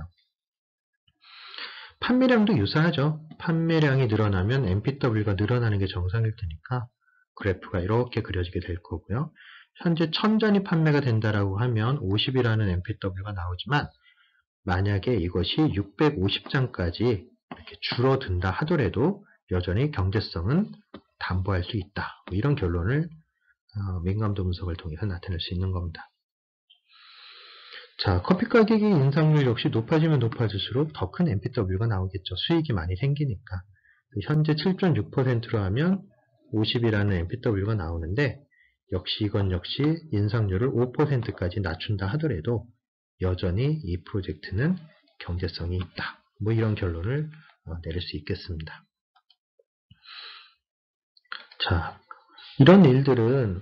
판매량도 유사하죠. 판매량이 늘어나면 MPW가 늘어나는 게 정상일 테니까 그래프가 이렇게 그려지게 될 거고요. 현재 1000잔이 판매가 된다라고 하면 50이라는 MPW가 나오지만 만약에 이것이 650잔까지 이렇게 줄어든다 하더라도 여전히 경제성은 담보할 수 있다. 이런 결론을 민감도 분석을 통해서 나타낼 수 있는 겁니다. 자, 커피 가격의 인상률 역시 높아지면 높아질수록 더 큰 MPW가 나오겠죠. 수익이 많이 생기니까. 현재 7.6%로 하면 50이라는 MPW가 나오는데 이건 역시 인상률을 5%까지 낮춘다 하더라도 여전히 이 프로젝트는 경제성이 있다. 뭐 이런 결론을 내릴 수 있겠습니다. 자, 이런 일들은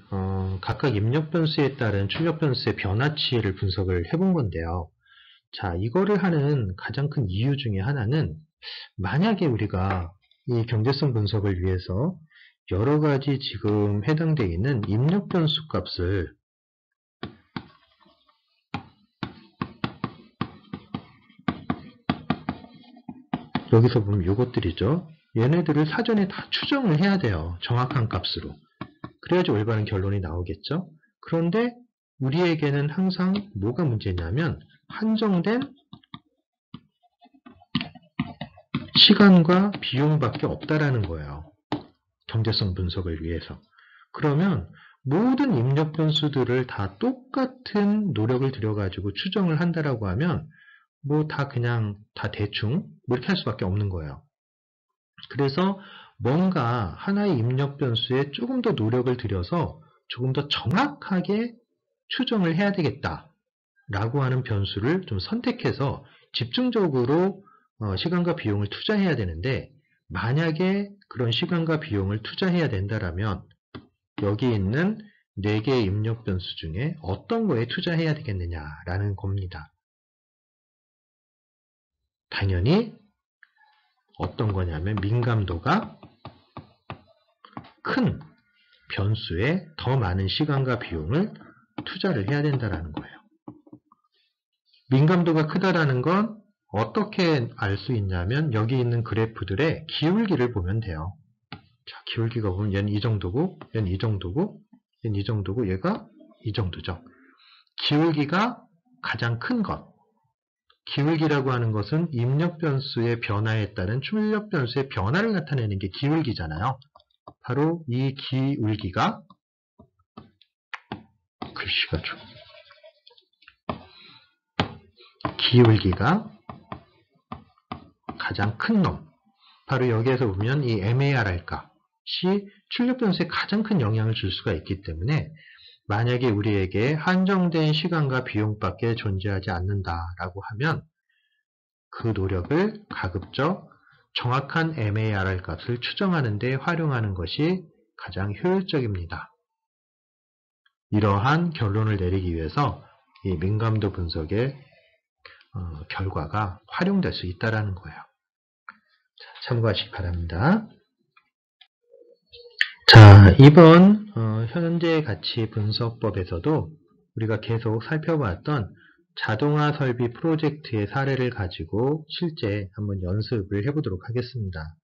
각각 입력 변수에 따른 출력 변수의 변화치를 분석을 해본 건데요. 자, 이거를 하는 가장 큰 이유 중에 하나는 만약에 우리가 이 경제성 분석을 위해서 여러 가지 지금 해당되어 있는 입력 변수 값을 여기서 보면 이것들이죠. 얘네들을 사전에 다 추정을 해야 돼요. 정확한 값으로. 그래야지 올바른 결론이 나오겠죠. 그런데 우리에게는 항상 뭐가 문제냐면 한정된 시간과 비용밖에 없다라는 거예요. 경제성 분석을 위해서. 그러면 모든 입력 변수들을 다 똑같은 노력을 들여가지고 추정을 한다라고 하면 뭐 다 그냥 다 대충 뭐 이렇게 할 수밖에 없는 거예요. 그래서 뭔가 하나의 입력 변수에 조금 더 노력을 들여서 조금 더 정확하게 추정을 해야 되겠다 라고 하는 변수를 좀 선택해서 집중적으로 시간과 비용을 투자해야 되는데 만약에 그런 시간과 비용을 투자해야 된다라면 여기 있는 4개의 입력 변수 중에 어떤 거에 투자해야 되겠느냐라는 겁니다. 당연히 어떤 거냐면 민감도가 큰 변수에 더 많은 시간과 비용을 투자를 해야 된다는 거예요. 민감도가 크다라는 건 어떻게 알 수 있냐면 여기 있는 그래프들의 기울기를 보면 돼요. 자, 기울기가 보면 얘는 이 정도고 얘는 이 정도고 얘는 이 정도고 얘가 이 정도죠. 기울기가 가장 큰 것. 기울기라고 하는 것은 입력 변수의 변화에 따른 출력 변수의 변화를 나타내는 게 기울기잖아요. 바로 이 기울기가 글씨가 좀 기울기가 가장 큰 놈. 바로 여기에서 보면 이 MARR 값이 출력 변수에 가장 큰 영향을 줄 수가 있기 때문에 만약에 우리에게 한정된 시간과 비용밖에 존재하지 않는다라고 하면 그 노력을 가급적 정확한 MARR 값을 추정하는 데 활용하는 것이 가장 효율적입니다. 이러한 결론을 내리기 위해서 이 민감도 분석의 결과가 활용될 수 있다는 거예요. 참고하시기 바랍니다. 자, 이번 현재 가치 분석법에서도 우리가 계속 살펴봤던 자동화 설비 프로젝트의 사례를 가지고 실제 한번 연습을 해보도록 하겠습니다.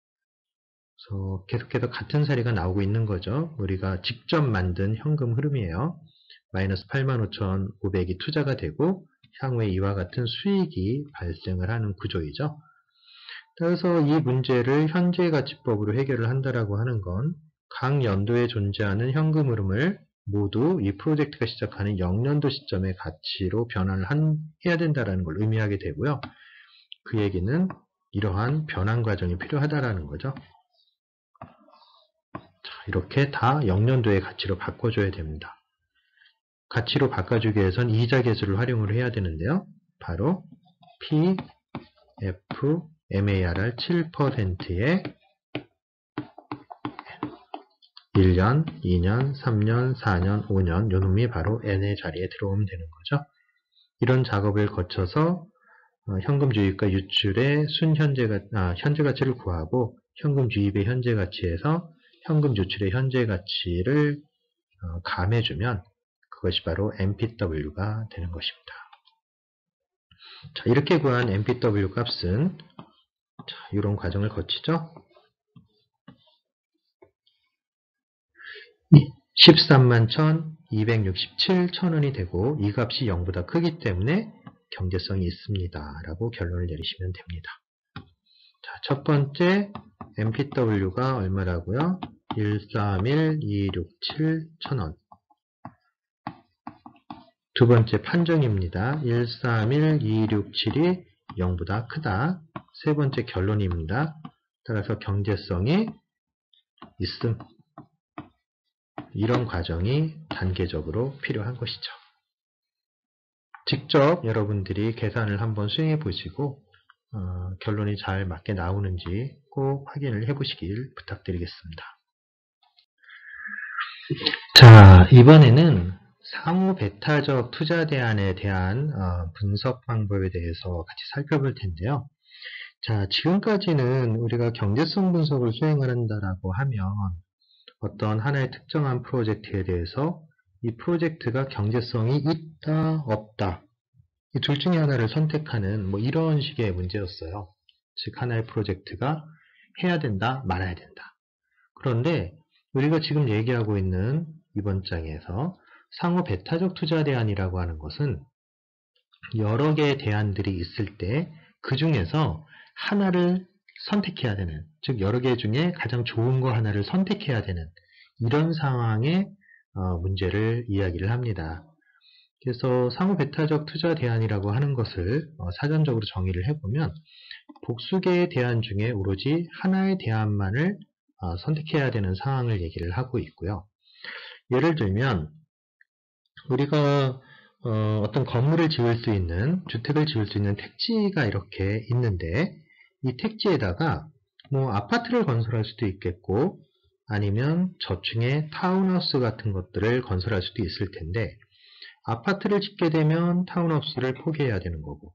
그래서 계속해서 같은 사례가 나오고 있는 거죠. 우리가 직접 만든 현금 흐름이에요. 마이너스 85,500이 투자가 되고 향후에 이와 같은 수익이 발생을 하는 구조이죠. 따라서 이 문제를 현재가치법으로 해결을 한다라고 하는 건 각 연도에 존재하는 현금 흐름을 모두 이 프로젝트가 시작하는 0년도 시점의 가치로 변환을 해야 된다는 걸 의미하게 되고요. 그 얘기는 이러한 변환 과정이 필요하다라는 거죠. 자, 이렇게 다 0년도의 가치로 바꿔줘야 됩니다. 가치로 바꿔주기 위해선 이자 계수를 활용을 해야 되는데요. 바로 P, F, MARR 7%의 1년, 2년, 3년, 4년, 5년 요 놈이 바로 N의 자리에 들어오면 되는 거죠. 이런 작업을 거쳐서 현금 주입과 유출의 현재 가치를 구하고 현금 주입의 현재 가치에서 현금 유출의 현재 가치를 감해주면 그것이 바로 MPW가 되는 것입니다. 자, 이렇게 구한 MPW 값은 이런 과정을 거치죠. 131,267,000원이 되고 이 값이 0보다 크기 때문에 경제성이 있습니다. 라고 결론을 내리시면 됩니다. 자, 첫 번째 MPW가 얼마라고요? 131,267,000원. 두 번째 판정입니다. 131,267이 0보다 크다. 세 번째 결론입니다. 따라서 경제성이 있음. 이런 과정이 단계적으로 필요한 것이죠. 직접 여러분들이 계산을 한번 수행해 보시고 결론이 잘 맞게 나오는지 꼭 확인을 해 보시길 부탁드리겠습니다. 자, 이번에는 상호 배타적 투자 대안에 대한 분석 방법에 대해서 같이 살펴볼 텐데요. 자, 지금까지는 우리가 경제성 분석을 수행을 한다라고 하면 어떤 하나의 특정한 프로젝트에 대해서 이 프로젝트가 경제성이 있다, 없다. 이 둘 중에 하나를 선택하는 뭐 이런 식의 문제였어요. 즉 하나의 프로젝트가 해야 된다, 말아야 된다. 그런데 우리가 지금 얘기하고 있는 이번 장에서 상호 배타적 투자 대안이라고 하는 것은 여러 개의 대안들이 있을 때 그 중에서 하나를 선택해야 되는, 즉 여러 개 중에 가장 좋은 거 하나를 선택해야 되는 이런 상황의 문제를 이야기를 합니다. 그래서 상호 배타적 투자 대안이라고 하는 것을 사전적으로 정의를 해보면 복수개의 대안 중에 오로지 하나의 대안만을 선택해야 되는 상황을 얘기를 하고 있고요. 예를 들면 우리가 어떤 건물을 지을 수 있는, 주택을 지을 수 있는 택지가 이렇게 있는데 이 택지에다가 뭐 아파트를 건설할 수도 있겠고 아니면 저층의 타운하우스 같은 것들을 건설할 수도 있을 텐데 아파트를 짓게 되면 타운하우스를 포기해야 되는 거고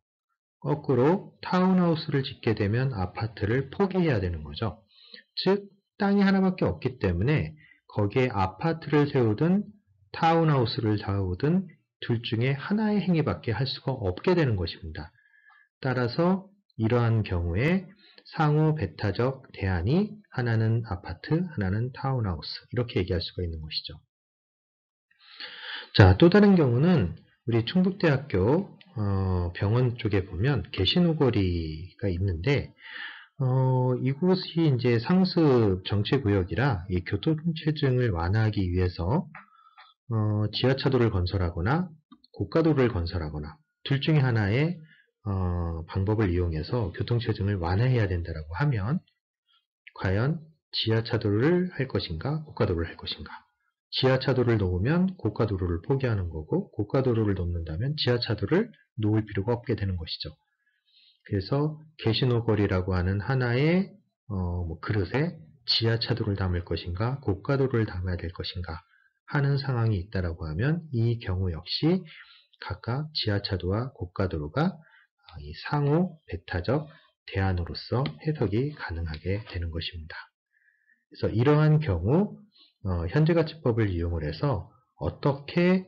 거꾸로 타운하우스를 짓게 되면 아파트를 포기해야 되는 거죠. 즉 땅이 하나밖에 없기 때문에 거기에 아파트를 세우든 타운하우스를 세우든 둘 중에 하나의 행위밖에 할 수가 없게 되는 것입니다. 따라서 이러한 경우에 상호 배타적 대안이 하나는 아파트, 하나는 타운하우스 이렇게 얘기할 수가 있는 것이죠. 자, 또 다른 경우는 우리 충북대학교 병원 쪽에 보면 개신호거리가 있는데 이곳이 이제 상습 정체구역이라 이 교통체증을 완화하기 위해서 지하차도를 건설하거나 고가도로를 건설하거나 둘 중에 하나의 방법을 이용해서 교통체증을 완화해야 된다라고 하면 과연 지하차도를 할 것인가, 고가도로를 할 것인가? 지하차도를 놓으면 고가도로를 포기하는 거고, 고가도로를 놓는다면 지하차도를 놓을 필요가 없게 되는 것이죠. 그래서 게시노걸이라고 하는 하나의 그릇에 지하차도를 담을 것인가, 고가도로를 담아야 될 것인가 하는 상황이 있다라고 하면 이 경우 역시 각각 지하차도와 고가도로가 이 상호 배타적 대안으로서 해석이 가능하게 되는 것입니다. 그래서 이러한 경우 현재가치법을 이용을 해서 어떻게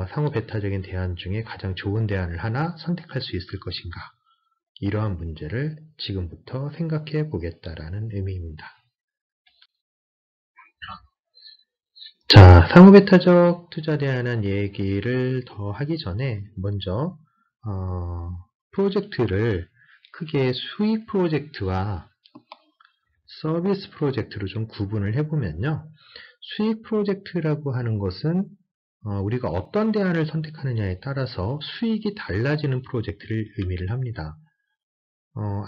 상호 배타적인 대안 중에 가장 좋은 대안을 하나 선택할 수 있을 것인가, 이러한 문제를 지금부터 생각해 보겠다라는 의미입니다. 자, 상호 배타적 투자 대안한 얘기를 더 하기 전에 먼저 프로젝트를 크게 수익 프로젝트와 서비스 프로젝트로 좀 구분을 해보면요. 수익 프로젝트라고 하는 것은 우리가 어떤 대안을 선택하느냐에 따라서 수익이 달라지는 프로젝트를 의미를 합니다.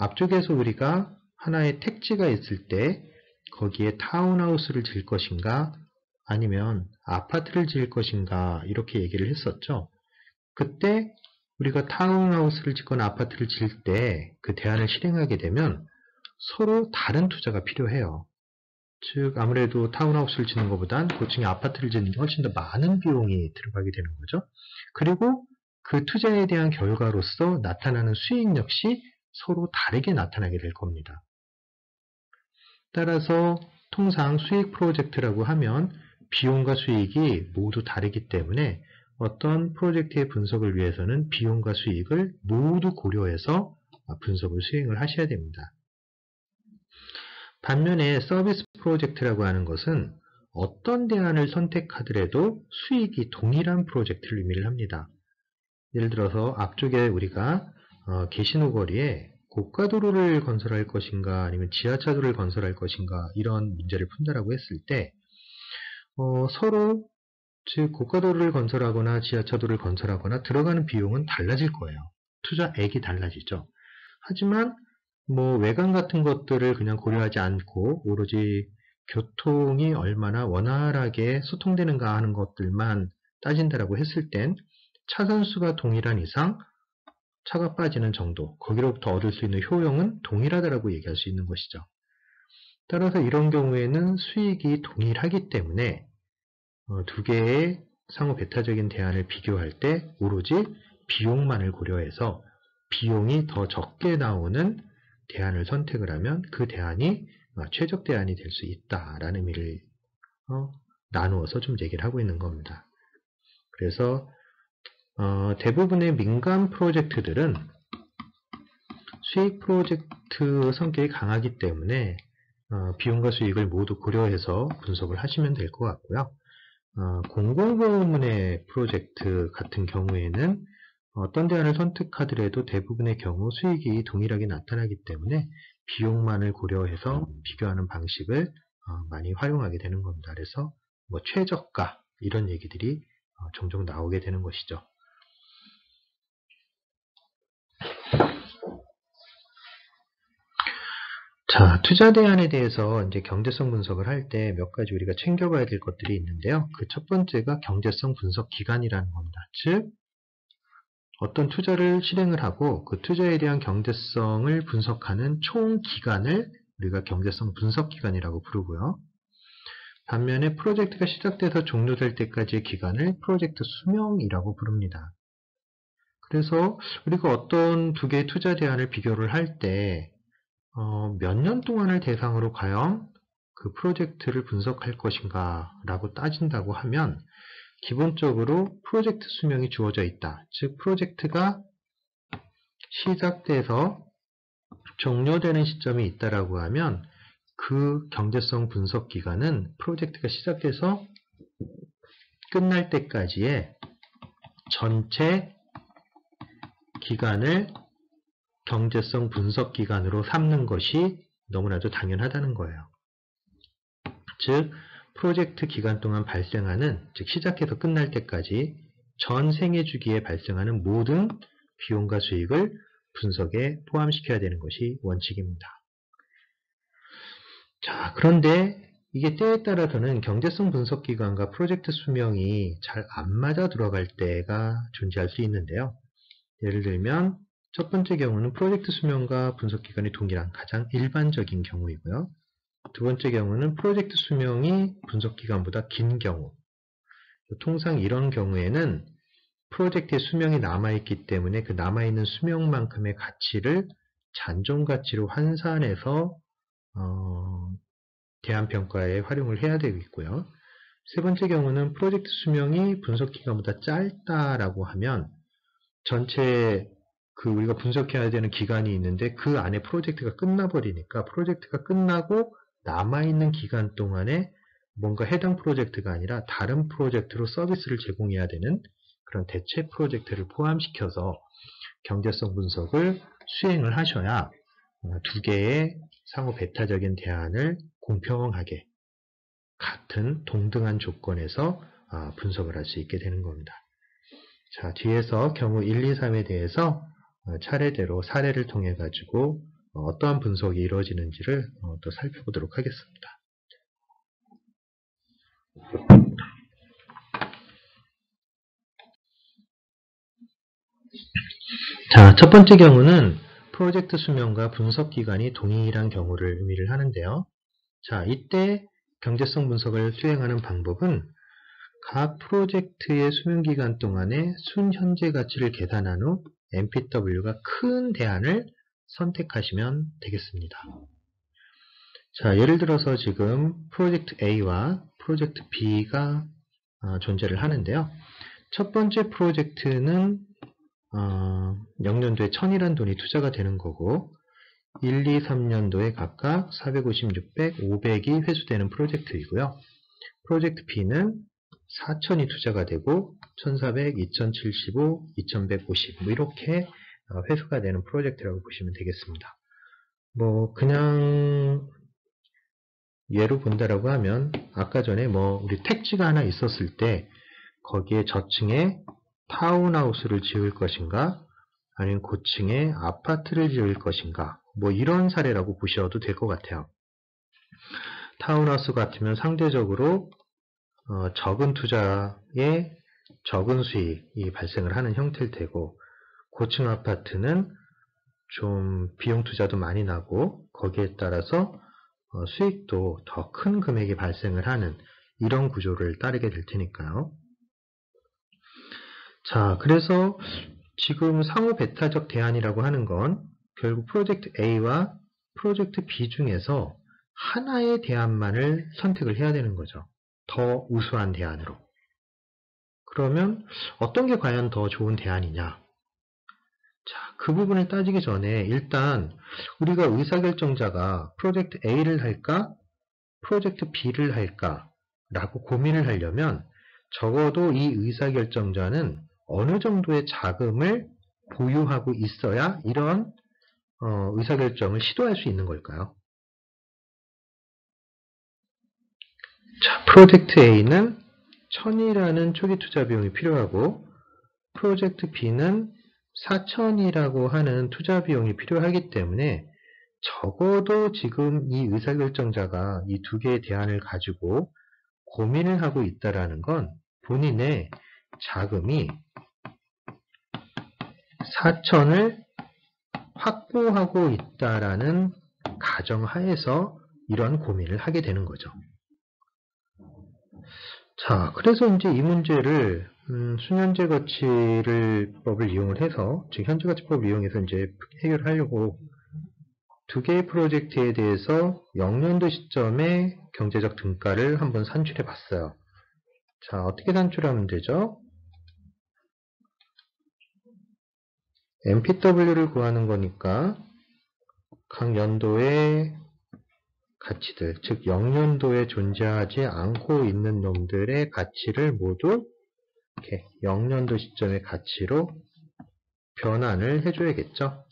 앞쪽에서 우리가 하나의 택지가 있을 때 거기에 타운하우스를 지을 것인가 아니면 아파트를 지을 것인가 이렇게 얘기를 했었죠. 그때 우리가 타운하우스를 짓거나 아파트를 지을 때 그 대안을 실행하게 되면 서로 다른 투자가 필요해요. 즉 아무래도 타운하우스를 짓는 것보단 고층의 아파트를 짓는 게 훨씬 더 많은 비용이 들어가게 되는 거죠. 그리고 그 투자에 대한 결과로서 나타나는 수익 역시 서로 다르게 나타나게 될 겁니다. 따라서 통상 수익 프로젝트라고 하면 비용과 수익이 모두 다르기 때문에 어떤 프로젝트의 분석을 위해서는 비용과 수익을 모두 고려해서 분석을 수행을 하셔야 됩니다. 반면에 서비스 프로젝트라고 하는 것은 어떤 대안을 선택하더라도 수익이 동일한 프로젝트를 의미를 합니다. 예를 들어서 앞쪽에 우리가 게시노거리에 고가도로를 건설할 것인가 아니면 지하차도를 건설할 것인가 이런 문제를 푼다라고 했을 때 서로 즉 고가도로를 건설하거나 지하차도를 건설하거나 들어가는 비용은 달라질 거예요. 투자액이 달라지죠. 하지만 외관 같은 것들을 그냥 고려하지 않고 오로지 교통이 얼마나 원활하게 소통되는가 하는 것들만 따진다라고 했을 땐 차선수가 동일한 이상 차가 빠지는 정도, 거기로부터 얻을 수 있는 효용은 동일하다라고 얘기할 수 있는 것이죠. 따라서 이런 경우에는 수익이 동일하기 때문에 두 개의 상호 배타적인 대안을 비교할 때 오로지 비용만을 고려해서 비용이 더 적게 나오는 대안을 선택을 하면 그 대안이 최적 대안이 될 수 있다라는 의미를 나누어서 좀 얘기를 하고 있는 겁니다. 그래서 대부분의 민간 프로젝트들은 수익 프로젝트 성격이 강하기 때문에 비용과 수익을 모두 고려해서 분석을 하시면 될 것 같고요. 공공부문의 프로젝트 같은 경우에는 어떤 대안을 선택하더라도 대부분의 경우 수익이 동일하게 나타나기 때문에 비용만을 고려해서 비교하는 방식을 많이 활용하게 되는 겁니다. 그래서 최저가 이런 얘기들이 종종 나오게 되는 것이죠. 자, 투자 대안에 대해서 이제 경제성 분석을 할 때 몇 가지 우리가 챙겨봐야 될 것들이 있는데요. 그 첫 번째가 경제성 분석 기간이라는 겁니다. 즉, 어떤 투자를 실행을 하고 그 투자에 대한 경제성을 분석하는 총 기간을 우리가 경제성 분석 기간이라고 부르고요. 반면에 프로젝트가 시작돼서 종료될 때까지의 기간을 프로젝트 수명이라고 부릅니다. 그래서 우리가 어떤 두 개의 투자 대안을 비교를 할 때 몇 년 동안을 대상으로 과연 그 프로젝트를 분석할 것인가 라고 따진다고 하면 기본적으로 프로젝트 수명이 주어져 있다. 즉 프로젝트가 시작돼서 종료되는 시점이 있다라고 하면 그 경제성 분석 기간은 프로젝트가 시작돼서 끝날 때까지의 전체 기간을 경제성 분석 기간으로 삼는 것이 너무나도 당연하다는 거예요. 즉 프로젝트 기간 동안 발생하는, 즉 시작해서 끝날 때까지 전 생애 주기에 발생하는 모든 비용과 수익을 분석에 포함시켜야 되는 것이 원칙입니다. 자, 그런데 이게 때에 따라서는 경제성 분석 기간과 프로젝트 수명이 잘 안 맞아 들어갈 때가 존재할 수 있는데요. 예를 들면 첫 번째 경우는 프로젝트 수명과 분석 기간이 동일한 가장 일반적인 경우이고요. 두 번째 경우는 프로젝트 수명이 분석 기간보다 긴 경우. 통상 이런 경우에는 프로젝트의 수명이 남아있기 때문에 그 남아있는 수명만큼의 가치를 잔존 가치로 환산해서 대안평가에 활용을 해야 되겠고요. 세 번째 경우는 프로젝트 수명이 분석 기간보다 짧다라고 하면 전체 우리가 분석해야 되는 기간이 있는데 그 안에 프로젝트가 끝나버리니까 프로젝트가 끝나고 남아있는 기간 동안에 뭔가 해당 프로젝트가 아니라 다른 프로젝트로 서비스를 제공해야 되는 그런 대체 프로젝트를 포함시켜서 경제성 분석을 수행을 하셔야 두 개의 상호 배타적인 대안을 공평하게 같은 동등한 조건에서 분석을 할 수 있게 되는 겁니다. 자, 뒤에서 경우 1, 2, 3에 대해서 차례대로 사례를 통해 가지고 어떠한 분석이 이루어지는지를 또 살펴보도록 하겠습니다. 자, 첫 번째 경우는 프로젝트 수명과 분석 기간이 동일한 경우를 의미를 하는데요. 자, 이때 경제성 분석을 수행하는 방법은 각 프로젝트의 수명기간 동안의 순현재 가치를 계산한 후 MPW가 큰 대안을 선택하시면 되겠습니다. 자, 예를 들어서 지금 프로젝트 A와 프로젝트 B가 존재를 하는데요. 첫 번째 프로젝트는 0년도에 1000이라는 돈이 투자가 되는 거고 1, 2, 3년도에 각각 450, 600, 500이 회수되는 프로젝트이고요. 프로젝트 B는 4000이 투자가 되고 1400, 2075, 2150 이렇게 회수가 되는 프로젝트라고 보시면 되겠습니다. 그냥 예로 본다라고 하면 아까 전에 우리 택지가 하나 있었을 때 거기에 저층에 타운하우스를 지을 것인가 아니면 고층에 아파트를 지을 것인가 이런 사례라고 보셔도 될 것 같아요. 타운하우스 같으면 상대적으로 적은 투자에 적은 수익이 발생을 하는 형태일 테고 고층 아파트는 좀 비용 투자도 많이 나고 거기에 따라서 수익도 더 큰 금액이 발생을 하는 이런 구조를 따르게 될 테니까요. 자, 그래서 지금 상호 배타적 대안이라고 하는 건 결국 프로젝트 A와 프로젝트 B 중에서 하나의 대안만을 선택을 해야 되는 거죠. 더 우수한 대안으로. 그러면 어떤 게 과연 더 좋은 대안이냐? 자, 그 부분을 따지기 전에 일단 우리가 의사결정자가 프로젝트 A를 할까? 프로젝트 B를 할까? 라고 고민을 하려면 적어도 이 의사결정자는 어느 정도의 자금을 보유하고 있어야 이런 의사결정을 시도할 수 있는 걸까요? 자, 프로젝트 A는 1000이라는 초기 투자 비용이 필요하고 프로젝트 B는 4000이라고 하는 투자 비용이 필요하기 때문에 적어도 지금 이 의사결정자가 이 두 개의 대안을 가지고 고민을 하고 있다라는 건 본인의 자금이 4000을 확보하고 있다라는 가정하에서 이런 고민을 하게 되는 거죠. 자, 그래서 이제 이 문제를 순현재 가치법을 이용을 해서, 즉 현재 가치법을 이용해서 이제 해결하려고 두 개의 프로젝트에 대해서 0년도 시점에 경제적 등가를 한번 산출해 봤어요. 자, 어떻게 산출하면 되죠? MPW를 구하는 거니까 각 연도의 가치들, 즉 0년도에 존재하지 않고 있는 놈들의 가치를 모두 이렇게 0년도 시점의 가치로 변환을 해줘야겠죠.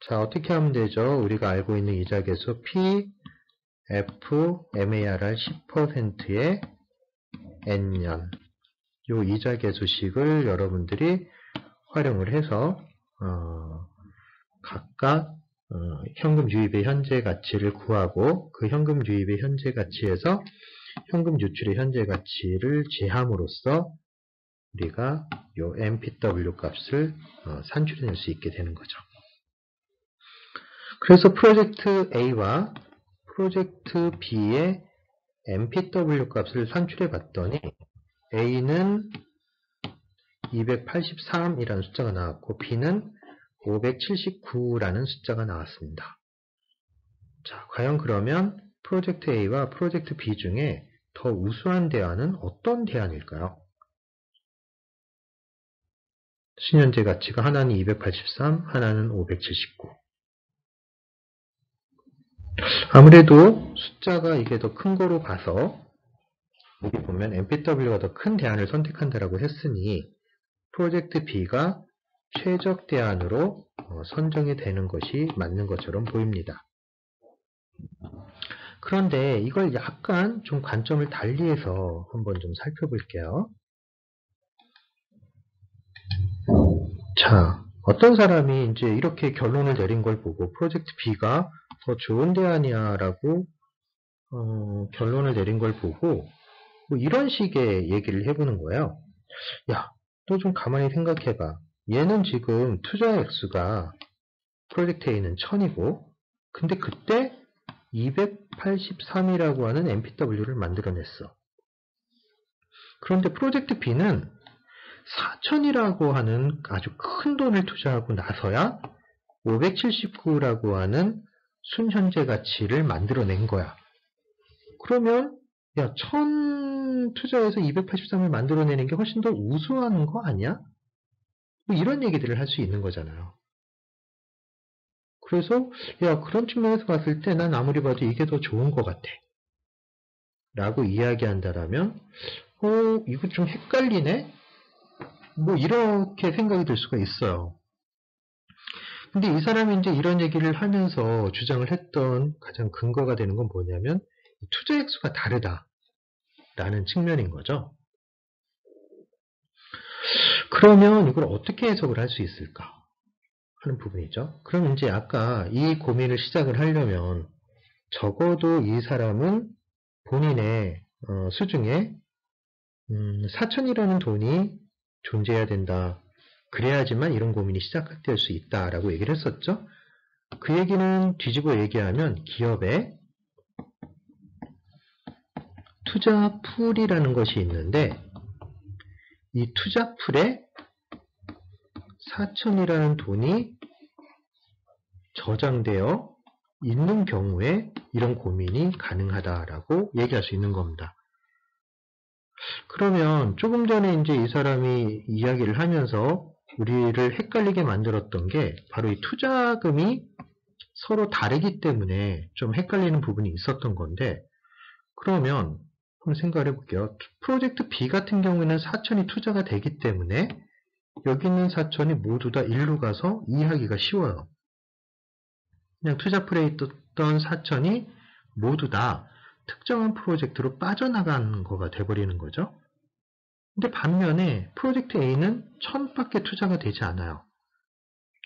자, 어떻게 하면 되죠? 우리가 알고 있는 이자계수 P, F, MARR 10%의 N년 이 이자계수식을 여러분들이 활용을 해서 각각 현금 유입의 현재 가치를 구하고 그 현금 유입의 현재 가치에서 현금 유출의 현재 가치를 제함으로써 우리가 요 MPW 값을 산출해낼 수 있게 되는 거죠. 그래서 프로젝트 A와 프로젝트 B의 MPW 값을 산출해 봤더니 A는 283이라는 숫자가 나왔고 B는 579라는 숫자가 나왔습니다. 자, 과연 그러면 프로젝트 A와 프로젝트 B 중에 더 우수한 대안은 어떤 대안일까요? 신현재 가치가 하나는 283, 하나는 579. 아무래도 숫자가 이게 더 큰 거로 봐서 여기 보면 MPW가 더 큰 대안을 선택한다라고 했으니 프로젝트 B가 최적 대안으로 선정이 되는 것이 맞는 것처럼 보입니다. 그런데 이걸 약간 좀 관점을 달리해서 한번 좀 살펴볼게요. 자, 어떤 사람이 이제 이렇게 결론을 내린 걸 보고 프로젝트 B가 더 좋은 대안이야 라고 결론을 내린 걸 보고 뭐 이런 식의 얘기를 해보는 거예요. 야, 너 좀 가만히 생각해봐. 얘는 지금 투자 액수가 프로젝트 A는 1000이고 근데 그때 283이라고 하는 MPW를 만들어냈어. 그런데 프로젝트 B는 4000이라고 하는 아주 큰 돈을 투자하고 나서야 579라고 하는 순현재 가치를 만들어낸 거야. 그러면 야, 1000 투자해서 283을 만들어내는 게 훨씬 더 우수한 거 아니야? 뭐 이런 얘기들을 할 수 있는 거잖아요. 그래서 야, 그런 측면에서 봤을 때 난 아무리 봐도 이게 더 좋은 것 같아 라고 이야기한다라면 이거 좀 헷갈리네? 뭐 이렇게 생각이 들 수가 있어요. 근데 이 사람이 이제 이런 얘기를 하면서 주장을 했던 가장 근거가 되는 건 뭐냐면 투자 액수가 다르다라는 측면인 거죠. 그러면 이걸 어떻게 해석을 할 수 있을까 하는 부분이죠. 그럼 이제 아까 이 고민을 시작을 하려면 적어도 이 사람은 본인의 수중에 4000이라는 돈이 존재해야 된다. 그래야지만 이런 고민이 시작될 수 있다라고 얘기를 했었죠. 그 얘기는 뒤집어 얘기하면 기업에 투자 풀이라는 것이 있는데 이 투자 풀에 4000이라는 돈이 저장되어 있는 경우에 이런 고민이 가능하다라고 얘기할 수 있는 겁니다. 그러면 조금 전에 이제 이 사람이 이야기를 하면서 우리를 헷갈리게 만들었던 게 바로 이 투자금이 서로 다르기 때문에 좀 헷갈리는 부분이 있었던 건데 그러면 한번 생각을 해볼게요. 프로젝트 B 같은 경우에는 4000이 투자가 되기 때문에 여기 있는 4000이 모두 다 1로 가서 이해하기가 쉬워요. 그냥 투자풀에 있던 4000이 모두 다 특정한 프로젝트로 빠져나간 거가 돼버리는 거죠. 근데 반면에 프로젝트 A는 1000밖에 투자가 되지 않아요.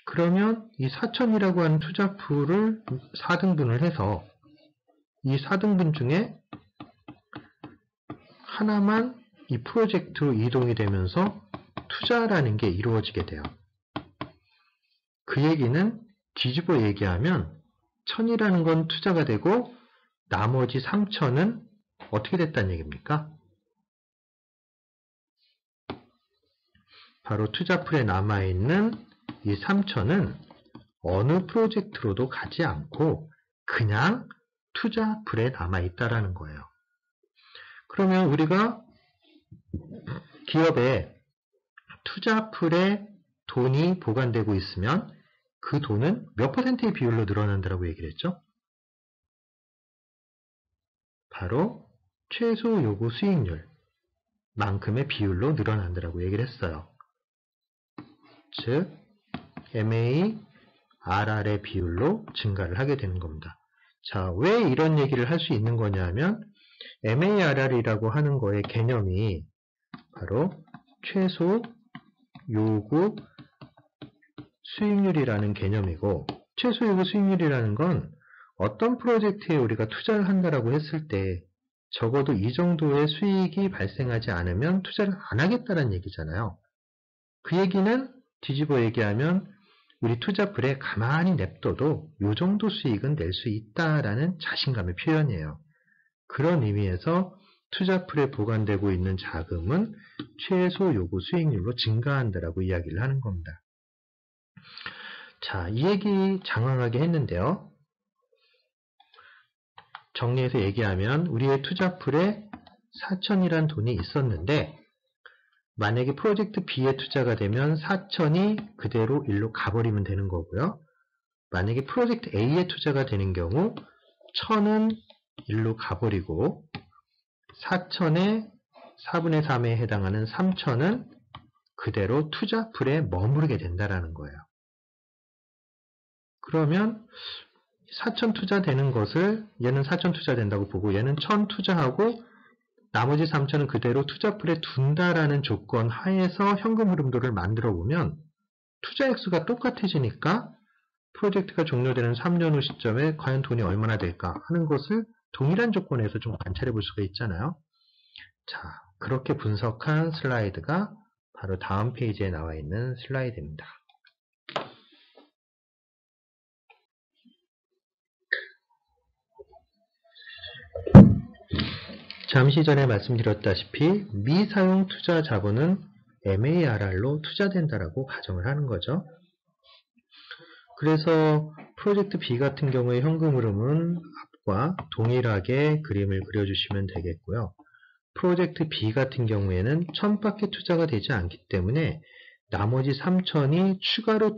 그러면 이 4000이라고 하는 투자풀을 4등분을 해서 이 4등분 중에 하나만 이 프로젝트로 이동이 되면서 투자라는 게 이루어지게 돼요. 그 얘기는 뒤집어 얘기하면 1000이라는 건 투자가 되고 나머지 3000은 어떻게 됐다는 얘기입니까? 바로 투자풀에 남아있는 이 3000은 어느 프로젝트로도 가지 않고 그냥 투자풀에 남아있다라는 거예요. 그러면 우리가 기업에 투자풀에 돈이 보관되고 있으면 그 돈은 몇 퍼센트의 비율로 늘어난다고 얘기를 했죠? 바로 최소 요구 수익률 만큼의 비율로 늘어난다고 얘기를 했어요. 즉 MARR의 비율로 증가를 하게 되는 겁니다. 자, 왜 이런 얘기를 할 수 있는 거냐면 MARR이라고 하는 거의 개념이 바로 최소 요구 수익률이라는 개념이고, 최소 요구 수익률이라는 건 어떤 프로젝트에 우리가 투자를 한다라고 했을 때 적어도 이 정도의 수익이 발생하지 않으면 투자를 안 하겠다는 얘기잖아요. 그 얘기는 뒤집어 얘기하면 우리 투자풀에 가만히 냅둬도 이 정도 수익은 낼 수 있다라는 자신감의 표현이에요. 그런 의미에서 투자풀에 보관되고 있는 자금은 최소 요구 수익률로 증가한다라고 이야기를 하는 겁니다. 자, 이 얘기 장황하게 했는데요. 정리해서 얘기하면 우리의 투자풀에 4천이란 돈이 있었는데 만약에 프로젝트 B에 투자가 되면 4천이 그대로 일로 가버리면 되는 거고요. 만약에 프로젝트 A에 투자가 되는 경우 1000은 일로 가버리고 4천의 4분의 3에 해당하는 3000은 그대로 투자풀에 머무르게 된다는 거예요. 그러면 4천 투자되는 것을 얘는 4천 투자된다고 보고 얘는 1000 투자하고 나머지 3천은 그대로 투자풀에 둔다라는 조건 하에서 현금 흐름도를 만들어 보면 투자 액수가 똑같아지니까 프로젝트가 종료되는 3년 후 시점에 과연 돈이 얼마나 될까 하는 것을 동일한 조건에서 좀 관찰해 볼 수가 있잖아요. 자, 그렇게 분석한 슬라이드가 바로 다음 페이지에 나와 있는 슬라이드입니다. 잠시 전에 말씀드렸다시피 미사용 투자 자본은 MARR로 투자된다라고 가정을 하는 거죠. 그래서 프로젝트 B 같은 경우에 현금 흐름은 앞과 동일하게 그림을 그려주시면 되겠고요. 프로젝트 B 같은 경우에는 1000밖에 투자가 되지 않기 때문에 나머지 3000이 추가로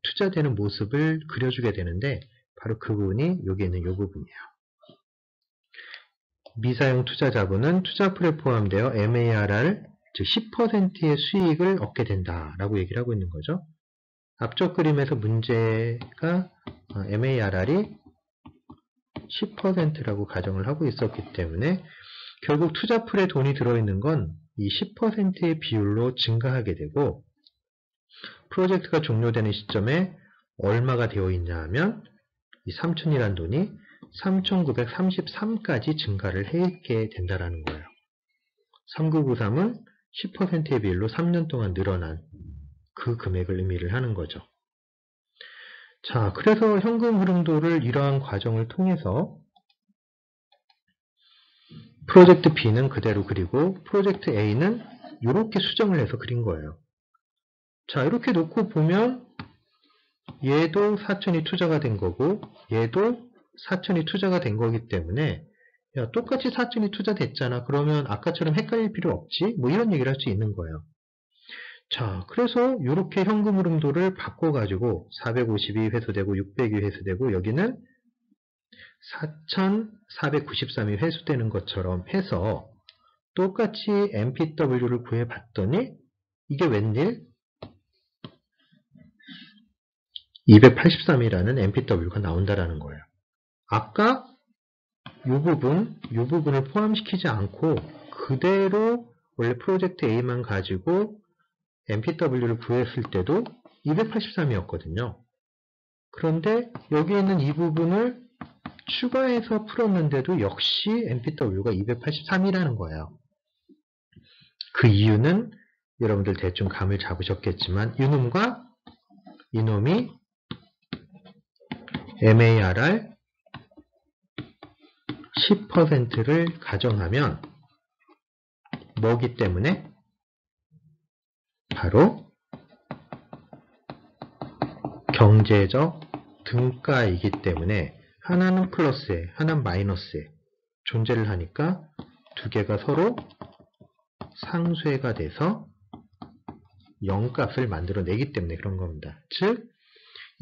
투자되는 모습을 그려주게 되는데 바로 그 부분이 여기 있는 이 부분이에요. 미사용 투자 자본은 투자풀에 포함되어 MARR, 즉 10%의 수익을 얻게 된다라고 얘기를 하고 있는 거죠. 앞쪽 그림에서 문제가 MARR이 10%라고 가정을 하고 있었기 때문에 결국 투자풀에 돈이 들어있는 건 이 10%의 비율로 증가하게 되고 프로젝트가 종료되는 시점에 얼마가 되어 있냐 하면 이 3,000이라는 돈이 3,933까지 증가를 하게 된다는 거예요. 3993은 10%의 비율로 3년 동안 늘어난 그 금액을 의미를 하는 거죠. 자, 그래서 현금 흐름도를 이러한 과정을 통해서 프로젝트 B는 그대로 그리고 프로젝트 A는 이렇게 수정을 해서 그린 거예요. 자, 이렇게 놓고 보면 얘도 4천이 투자가 된 거고 얘도 4천이 투자가 된 거기 때문에 야, 똑같이 4천이 투자됐잖아. 그러면 아까처럼 헷갈릴 필요 없지? 뭐 이런 얘기를 할 수 있는 거예요. 자, 그래서 이렇게 현금 흐름도를 바꿔가지고 450이 회수되고 600이 회수되고 여기는 4,493이 회수되는 것처럼 해서 똑같이 MPW를 구해봤더니 이게 웬일? 283이라는 MPW가 나온다라는 거예요. 아까 이 부분을 포함시키지 않고 그대로 원래 프로젝트 A만 가지고 MPW를 구했을 때도 283이었거든요. 그런데 여기 있는 이 부분을 추가해서 풀었는데도 역시 MPW가 283이라는 거예요. 그 이유는 여러분들 대충 감을 잡으셨겠지만 이놈과 이놈이 MARR 10%를 가정하면 뭐기 때문에 바로 경제적 등가이기 때문에 하나는 플러스에 하나는 마이너스에 존재를 하니까 두 개가 서로 상쇄가 돼서 0값을 만들어내기 때문에 그런 겁니다. 즉,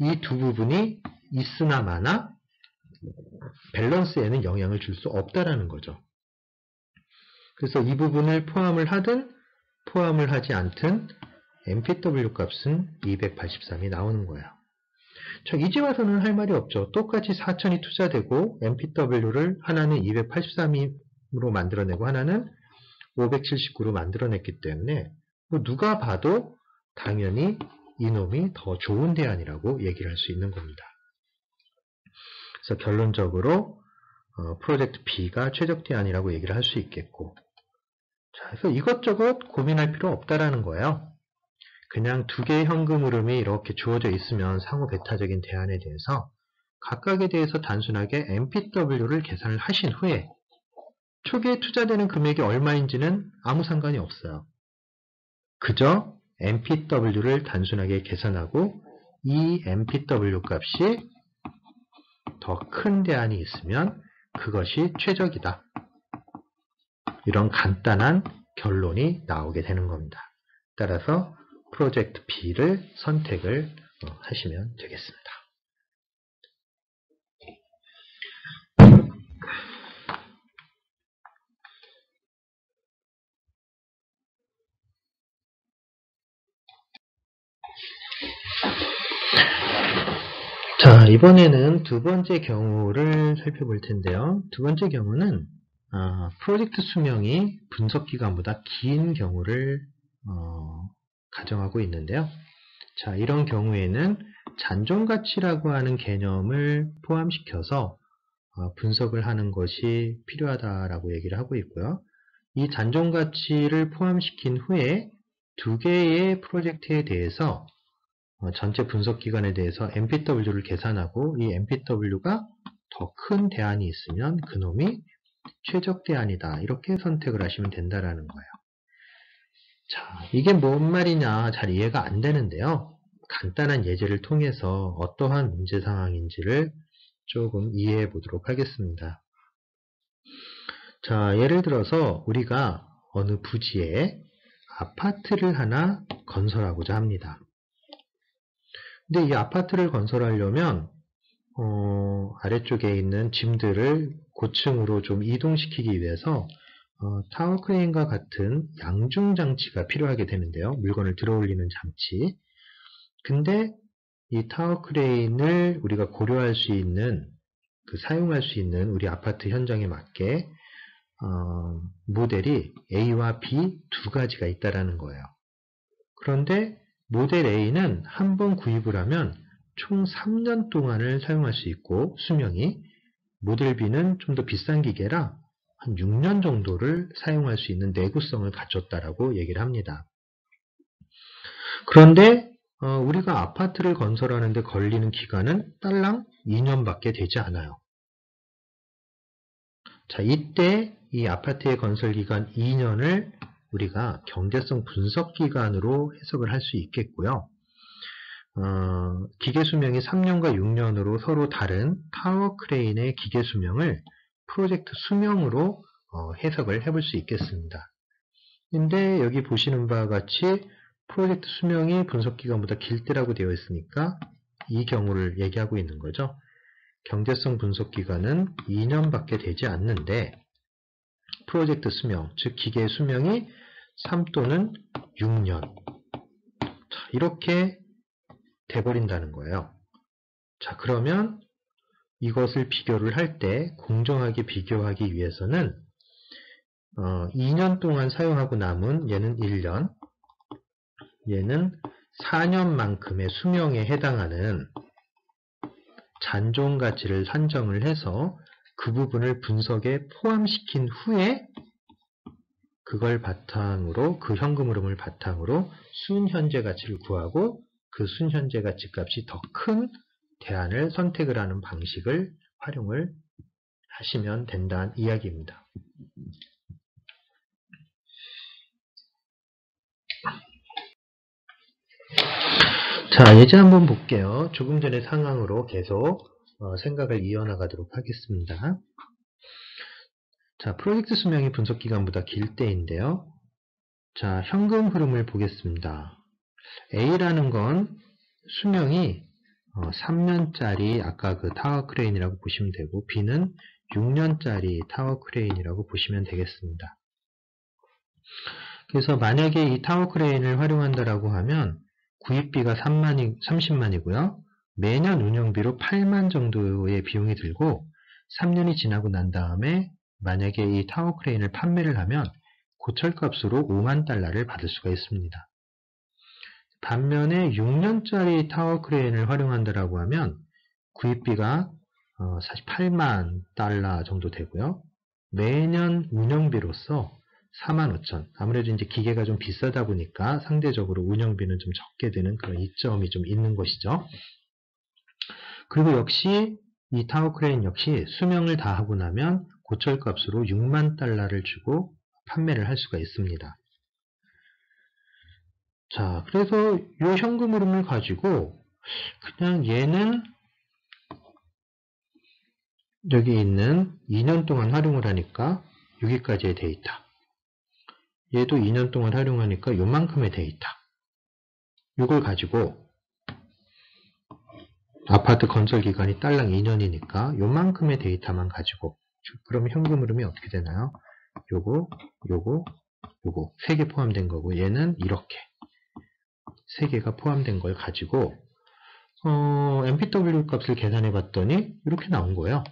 이 두 부분이 있으나 마나 밸런스에는 영향을 줄 수 없다라는 거죠. 그래서 이 부분을 포함을 하든 포함을 하지 않든 MPW 값은 283이 나오는 거예요. 자, 이제 와서는 할 말이 없죠. 똑같이 4천이 투자되고 MPW를 하나는 283으로 만들어내고 하나는 579로 만들어냈기 때문에 누가 봐도 당연히 이놈이 더 좋은 대안이라고 얘기를 할 수 있는 겁니다. 그래서 결론적으로 프로젝트 B가 최적 대안이라고 얘기를 할 수 있겠고, 자, 그래서 이것저것 고민할 필요 없다라는 거예요. 그냥 두 개의 현금 흐름이 이렇게 주어져 있으면 상호 배타적인 대안에 대해서 각각에 대해서 단순하게 MPW를 계산을 하신 후에 초기에 투자되는 금액이 얼마인지는 아무 상관이 없어요. 그저 MPW를 단순하게 계산하고 이 MPW 값이 더 큰 대안이 있으면 그것이 최적이다. 이런 간단한 결론이 나오게 되는 겁니다. 따라서 프로젝트 B를 선택을 하시면 되겠습니다. 자, 이번에는 두 번째 경우를 살펴볼 텐데요. 두 번째 경우는 프로젝트 수명이 분석 기간보다 긴 경우를 가정하고 있는데요. 자, 이런 경우에는 잔존가치라고 하는 개념을 포함시켜서 분석을 하는 것이 필요하다라고 얘기를 하고 있고요. 이 잔존가치를 포함시킨 후에 두 개의 프로젝트에 대해서 전체 분석 기간에 대해서 MPW를 계산하고 이 MPW가 더 큰 대안이 있으면 그놈이 최적 대안이다. 이렇게 선택을 하시면 된다라는 거예요. 자, 이게 뭔 말이냐 잘 이해가 안 되는데요. 간단한 예제를 통해서 어떠한 문제 상황인지를 조금 이해해 보도록 하겠습니다. 자, 예를 들어서 우리가 어느 부지에 아파트를 하나 건설하고자 합니다. 근데 이 아파트를 건설하려면 아래쪽에 있는 짐들을 고층으로 좀 이동시키기 위해서 타워 크레인과 같은 양중 장치가 필요하게 되는데요. 물건을 들어올리는 장치. 근데 이 타워 크레인을 우리가 고려할 수 있는, 사용할 수 있는 우리 아파트 현장에 맞게 모델이 A와 B 두 가지가 있다라는 거예요. 그런데 모델 A는 한 번 구입을 하면 총 3년 동안을 사용할 수 있고 수명이, 모델 B는 좀 더 비싼 기계라 한 6년 정도를 사용할 수 있는 내구성을 갖췄다라고 얘기를 합니다. 그런데 우리가 아파트를 건설하는데 걸리는 기간은 딸랑 2년밖에 되지 않아요. 자, 이때 이 아파트의 건설 기간 2년을 우리가 경제성 분석 기간으로 해석을 할 수 있겠고요. 기계 수명이 3년과 6년으로 서로 다른 타워 크레인의 기계 수명을 프로젝트 수명으로 해석을 해볼 수 있겠습니다. 근데 여기 보시는 바와 같이 프로젝트 수명이 분석 기간보다 길 때라고 되어 있으니까 이 경우를 얘기하고 있는 거죠. 경제성 분석 기간은 2년밖에 되지 않는데 프로젝트 수명, 즉 기계의 수명이 3 또는 6년. 자, 이렇게 돼버린다는 거예요. 자, 그러면 이것을 비교를 할 때 공정하게 비교하기 위해서는 2년 동안 사용하고 남은 얘는 1년, 얘는 4년만큼의 수명에 해당하는 잔존 가치를 산정을 해서 그 부분을 분석에 포함시킨 후에 그걸 바탕으로, 그 현금 흐름을 바탕으로 순현재 가치를 구하고 그 순현재 가치 값이 더 큰 대안을 선택을 하는 방식을 활용을 하시면 된다는 이야기입니다. 자, 예제 한번 볼게요. 조금 전의 상황으로 계속 생각을 이어나가도록 하겠습니다. 자, 프로젝트 수명이 분석 기간보다 길 때인데요. 자, 현금 흐름을 보겠습니다. A라는 건 수명이 3년짜리 아까 그 타워 크레인이라고 보시면 되고, B는 6년짜리 타워 크레인이라고 보시면 되겠습니다. 그래서 만약에 이 타워 크레인을 활용한다라고 하면 구입비가 30만이고요. 매년 운영비로 8만 정도의 비용이 들고 3년이 지나고 난 다음에 만약에 이 타워 크레인을 판매를 하면 고철값으로 $5만 받을 수가 있습니다. 반면에 6년짜리 타워 크레인을 활용한다라고 하면 구입비가 사실 8만 달러 정도 되고요. 매년 운영비로서 45,000. 아무래도 이제 기계가 좀 비싸다 보니까 상대적으로 운영비는 좀 적게 드는 그런 이점이 좀 있는 것이죠. 그리고 역시 이 타워 크레인 역시 수명을 다하고 나면 고철값으로 6만 달러를 주고 판매를 할 수가 있습니다. 자, 그래서 이 현금 흐름을 가지고 그냥 얘는 여기 있는 2년 동안 활용을 하니까 여기까지의 데이터. 얘도 2년 동안 활용하니까 요만큼의 데이터. 이걸 가지고 아파트 건설 기간이 딸랑 2년이니까 요만큼의 데이터만 가지고 그러면 현금 흐름이 어떻게 되나요? 요거 3개 포함된 거고 얘는 이렇게 3개가 포함된 걸 가지고 MPW 값을 계산해 봤더니 이렇게 나온 거예요.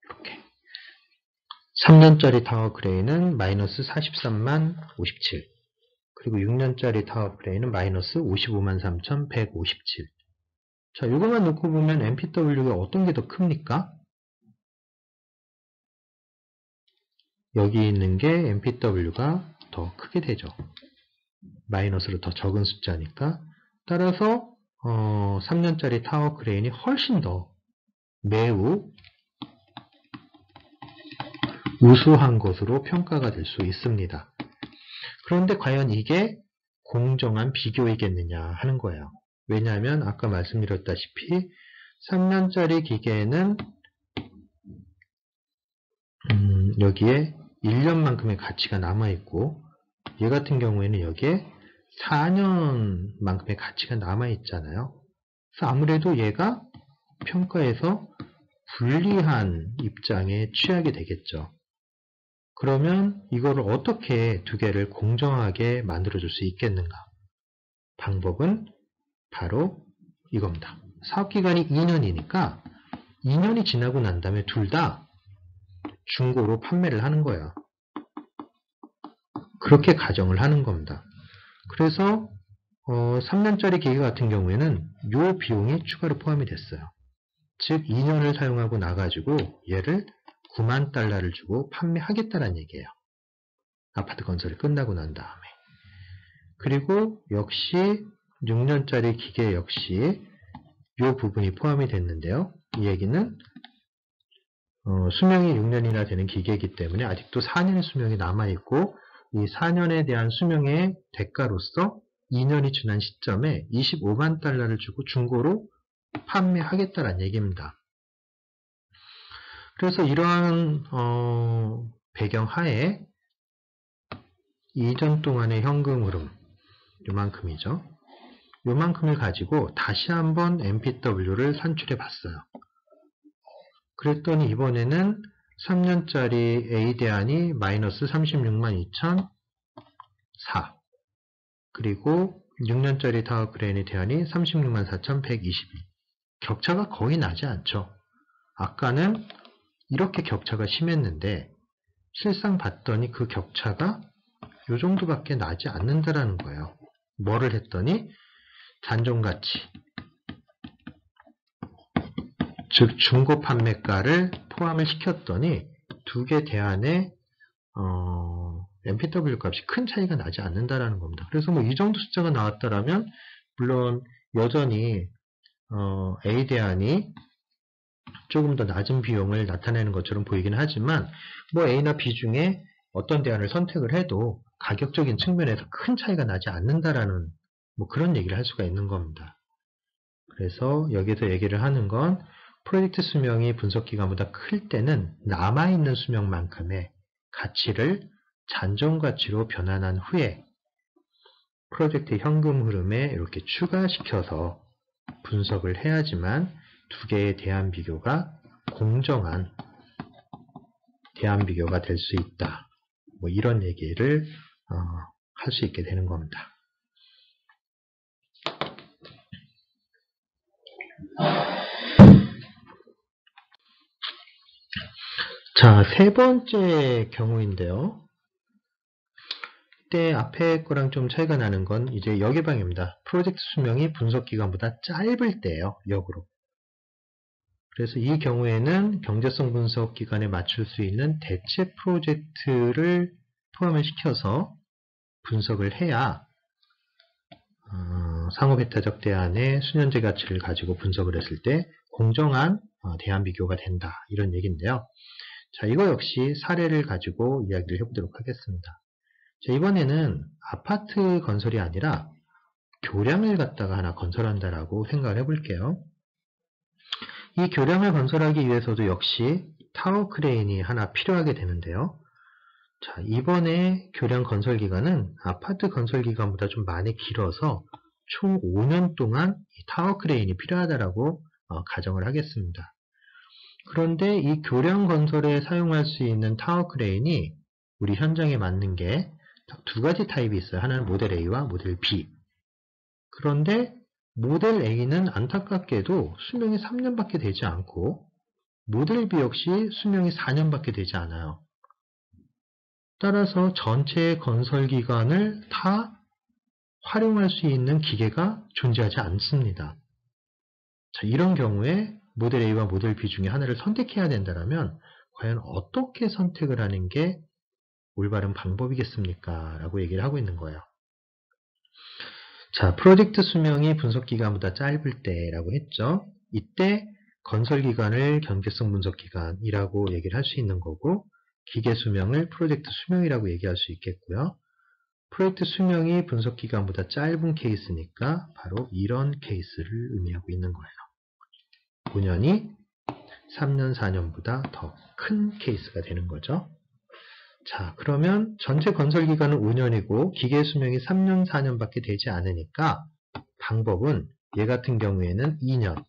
이렇게 3년짜리 타워 크레인은 마이너스 43만 57 그리고 6년짜리 타워 크레인은 마이너스 55만 3,157 자, 이것만 놓고 보면 MPW가 어떤 게 더 큽니까? 여기 있는 게 MPW가 더 크게 되죠. 마이너스로 더 적은 숫자니까. 따라서 3년짜리 타워 크레인이 훨씬 더 매우 우수한 것으로 평가가 될 수 있습니다. 그런데 과연 이게 공정한 비교이겠느냐 하는 거예요. 왜냐하면 아까 말씀드렸다시피 3년짜리 기계는 여기에 1년만큼의 가치가 남아있고 얘 같은 경우에는 여기에 4년만큼의 가치가 남아있잖아요. 그래서 아무래도 얘가 평가에서 불리한 입장에 취하게 되겠죠. 그러면 이거를 어떻게 두 개를 공정하게 만들어줄 수 있겠는가? 방법은 바로 이겁니다. 사업기간이 2년이니까 2년이 지나고 난 다음에 둘 다 중고로 판매를 하는 거예요. 그렇게 가정을 하는 겁니다. 그래서 3년짜리 기계 같은 경우에는 이 비용이 추가로 포함이 됐어요. 즉 2년을 사용하고 나가지고 얘를 9만 달러를 주고 판매하겠다는 얘기예요. 아파트 건설이 끝나고 난 다음에. 그리고 역시 6년짜리 기계 역시 이 부분이 포함이 됐는데요. 이 얘기는 수명이 6년이나 되는 기계이기 때문에 아직도 4년의 수명이 남아있고 이 4년에 대한 수명의 대가로서 2년이 지난 시점에 25만 달러를 주고 중고로 판매하겠다는 얘기입니다. 그래서 이러한 배경 하에 2년 동안의 현금 흐름 요만큼이죠. 요만큼을 가지고 다시 한번 MPW를 산출해 봤어요. 그랬더니 이번에는 3년짜리 A대안이 마이너스 36만 2,004 그리고 6년짜리 타워 크레인의 대안이 36만 4,122 격차가 거의 나지 않죠. 아까는 이렇게 격차가 심했는데 실상 봤더니 그 격차가 이 정도밖에 나지 않는다라는 거예요. 뭐를 했더니 단종가치 즉 중고 판매가를 포함을 시켰더니 두 개 대안의 MPW 값이 큰 차이가 나지 않는다라는 겁니다. 그래서 뭐 이 정도 숫자가 나왔다라면 물론 여전히 A 대안이 조금 더 낮은 비용을 나타내는 것처럼 보이긴 하지만 뭐 A나 B 중에 어떤 대안을 선택을 해도 가격적인 측면에서 큰 차이가 나지 않는다라는 뭐 그런 얘기를 할 수가 있는 겁니다. 그래서 여기서 얘기를 하는 건 프로젝트 수명이 분석기간보다 클 때는 남아있는 수명만큼의 가치를 잔존가치로 변환한 후에 프로젝트 현금 흐름에 이렇게 추가시켜서 분석을 해야지만 두 개의 대안 비교가 공정한 대안 비교가 될 수 있다. 뭐 이런 얘기를 할 수 있게 되는 겁니다. 자, 세 번째 경우인데요. 이때 앞에 거랑 좀 차이가 나는 건 이제 역의 방입니다. 프로젝트 수명이 분석 기간보다 짧을 때예요. 역으로. 그래서 이 경우에는 경제성 분석 기간에 맞출 수 있는 대체 프로젝트를 포함을 시켜서 분석을 해야 상호배타적 대안의 수년제 가치를 가지고 분석을 했을 때 공정한 대안 비교가 된다. 이런 얘기인데요. 자, 이거 역시 사례를 가지고 이야기를 해보도록 하겠습니다. 자, 이번에는 아파트 건설이 아니라 교량을 갖다가 하나 건설한다라고 생각을 해볼게요. 이 교량을 건설하기 위해서도 역시 타워 크레인이 하나 필요하게 되는데요. 자, 이번에 교량 건설 기간은 아파트 건설 기간보다 좀 많이 길어서 총 5년 동안 이 타워 크레인이 필요하다라고 가정을 하겠습니다. 그런데 이 교량 건설에 사용할 수 있는 타워 크레인이 우리 현장에 맞는 게 두 가지 타입이 있어요. 하나는 모델 A와 모델 B. 그런데 모델 A는 안타깝게도 수명이 3년밖에 되지 않고 모델 B 역시 수명이 4년밖에 되지 않아요. 따라서 전체 건설 기간을 다 활용할 수 있는 기계가 존재하지 않습니다. 자, 이런 경우에 모델 A와 모델 B 중에 하나를 선택해야 된다면 과연 어떻게 선택을 하는 게 올바른 방법이겠습니까? 라고 얘기를 하고 있는 거예요. 자, 프로젝트 수명이 분석 기간보다 짧을 때라고 했죠. 이때 건설 기간을 경제성 분석 기간이라고 얘기를 할 수 있는 거고 기계 수명을 프로젝트 수명이라고 얘기할 수 있겠고요. 프로젝트 수명이 분석 기간보다 짧은 케이스니까 바로 이런 케이스를 의미하고 있는 거예요. 5년이 3년, 4년보다 더 큰 케이스가 되는 거죠. 자, 그러면 전체 건설 기간은 5년이고 기계 수명이 3년, 4년밖에 되지 않으니까 방법은 얘 같은 경우에는 2년,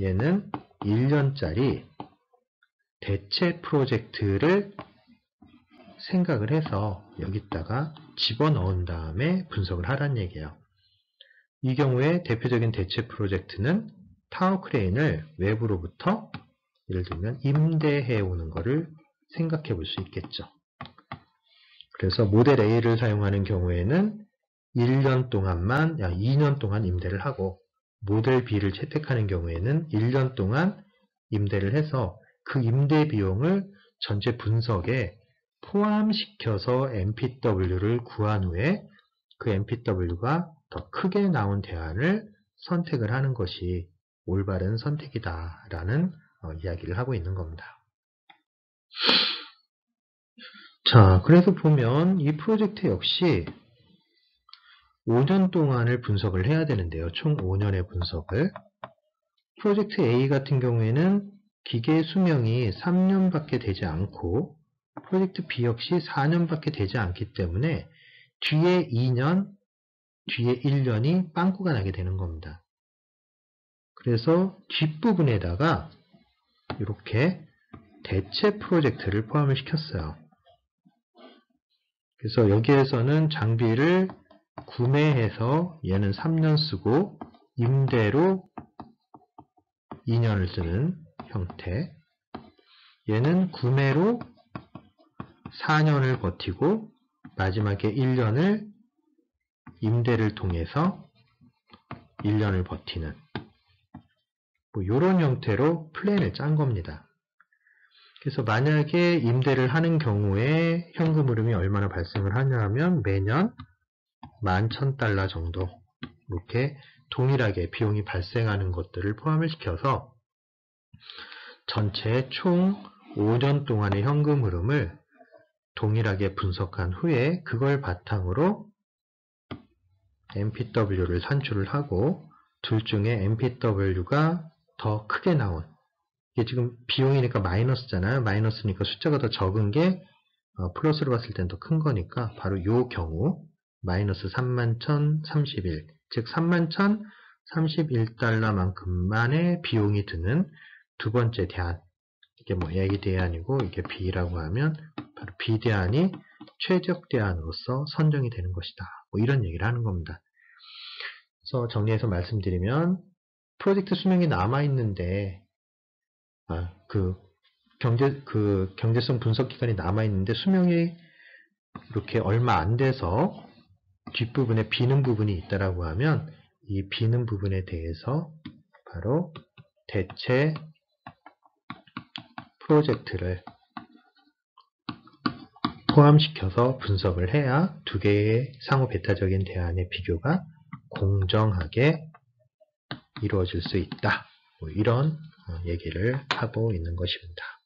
얘는 1년짜리 대체 프로젝트를 생각을 해서 여기다가 집어넣은 다음에 분석을 하란 얘기예요. 이 경우에 대표적인 대체 프로젝트는 타워 크레인을 외부로부터 예를 들면 임대해 오는 거를 생각해 볼 수 있겠죠. 그래서 모델 A를 사용하는 경우에는 1년 동안만, 2년 동안 임대를 하고 모델 B를 채택하는 경우에는 1년 동안 임대를 해서 그 임대 비용을 전체 분석에 포함시켜서 MPW를 구한 후에 그 MPW가 더 크게 나온 대안을 선택을 하는 것이 올바른 선택이다라는 이야기를 하고 있는 겁니다. 자, 그래서 보면 이 프로젝트 역시 5년 동안을 분석을 해야 되는데요. 총 5년의 분석을. 프로젝트 A 같은 경우에는 기계 수명이 3년밖에 되지 않고 프로젝트 B 역시 4년밖에 되지 않기 때문에 뒤에 2년, 뒤에 1년이 빵꾸가 나게 되는 겁니다. 그래서 뒷부분에다가 이렇게 대체 프로젝트를 포함을 시켰어요. 그래서 여기에서는 장비를 구매해서 얘는 3년 쓰고 임대로 2년을 쓰는 형태, 얘는 구매로 4년을 버티고 마지막에 1년을 임대를 통해서 1년을 버티는 이런 형태로 플랜을 짠 겁니다. 그래서 만약에 임대를 하는 경우에 현금 흐름이 얼마나 발생을 하냐면 매년 11,000달러 정도 이렇게 동일하게 비용이 발생하는 것들을 포함을 시켜서 전체 총 5년 동안의 현금 흐름을 동일하게 분석한 후에 그걸 바탕으로 MPW를 산출을 하고 둘 중에 MPW가 더 크게 나온, 이게 지금 비용이니까 마이너스잖아요. 마이너스니까 숫자가 더 적은 게 플러스로 봤을 땐 더 큰 거니까 바로 이 경우 마이너스 31,031, 즉 31,031달러만큼만의 비용이 드는 두 번째 대안, 이게 뭐 A 대안이고 이게 B라고 하면 바로 B 대안이 최적 대안으로서 선정이 되는 것이다. 뭐 이런 얘기를 하는 겁니다. 그래서 정리해서 말씀드리면 프로젝트 수명이 남아있는데 경제성 분석 기간이 남아있는데 수명이 이렇게 얼마 안 돼서 뒷부분에 비는 부분이 있다라고 하면 이 비는 부분에 대해서 바로 대체 프로젝트를 포함시켜서 분석을 해야 두 개의 상호 배타적인 대안의 비교가 공정하게 이루어질 수 있다. 이런 얘기를 하고 있는 것입니다.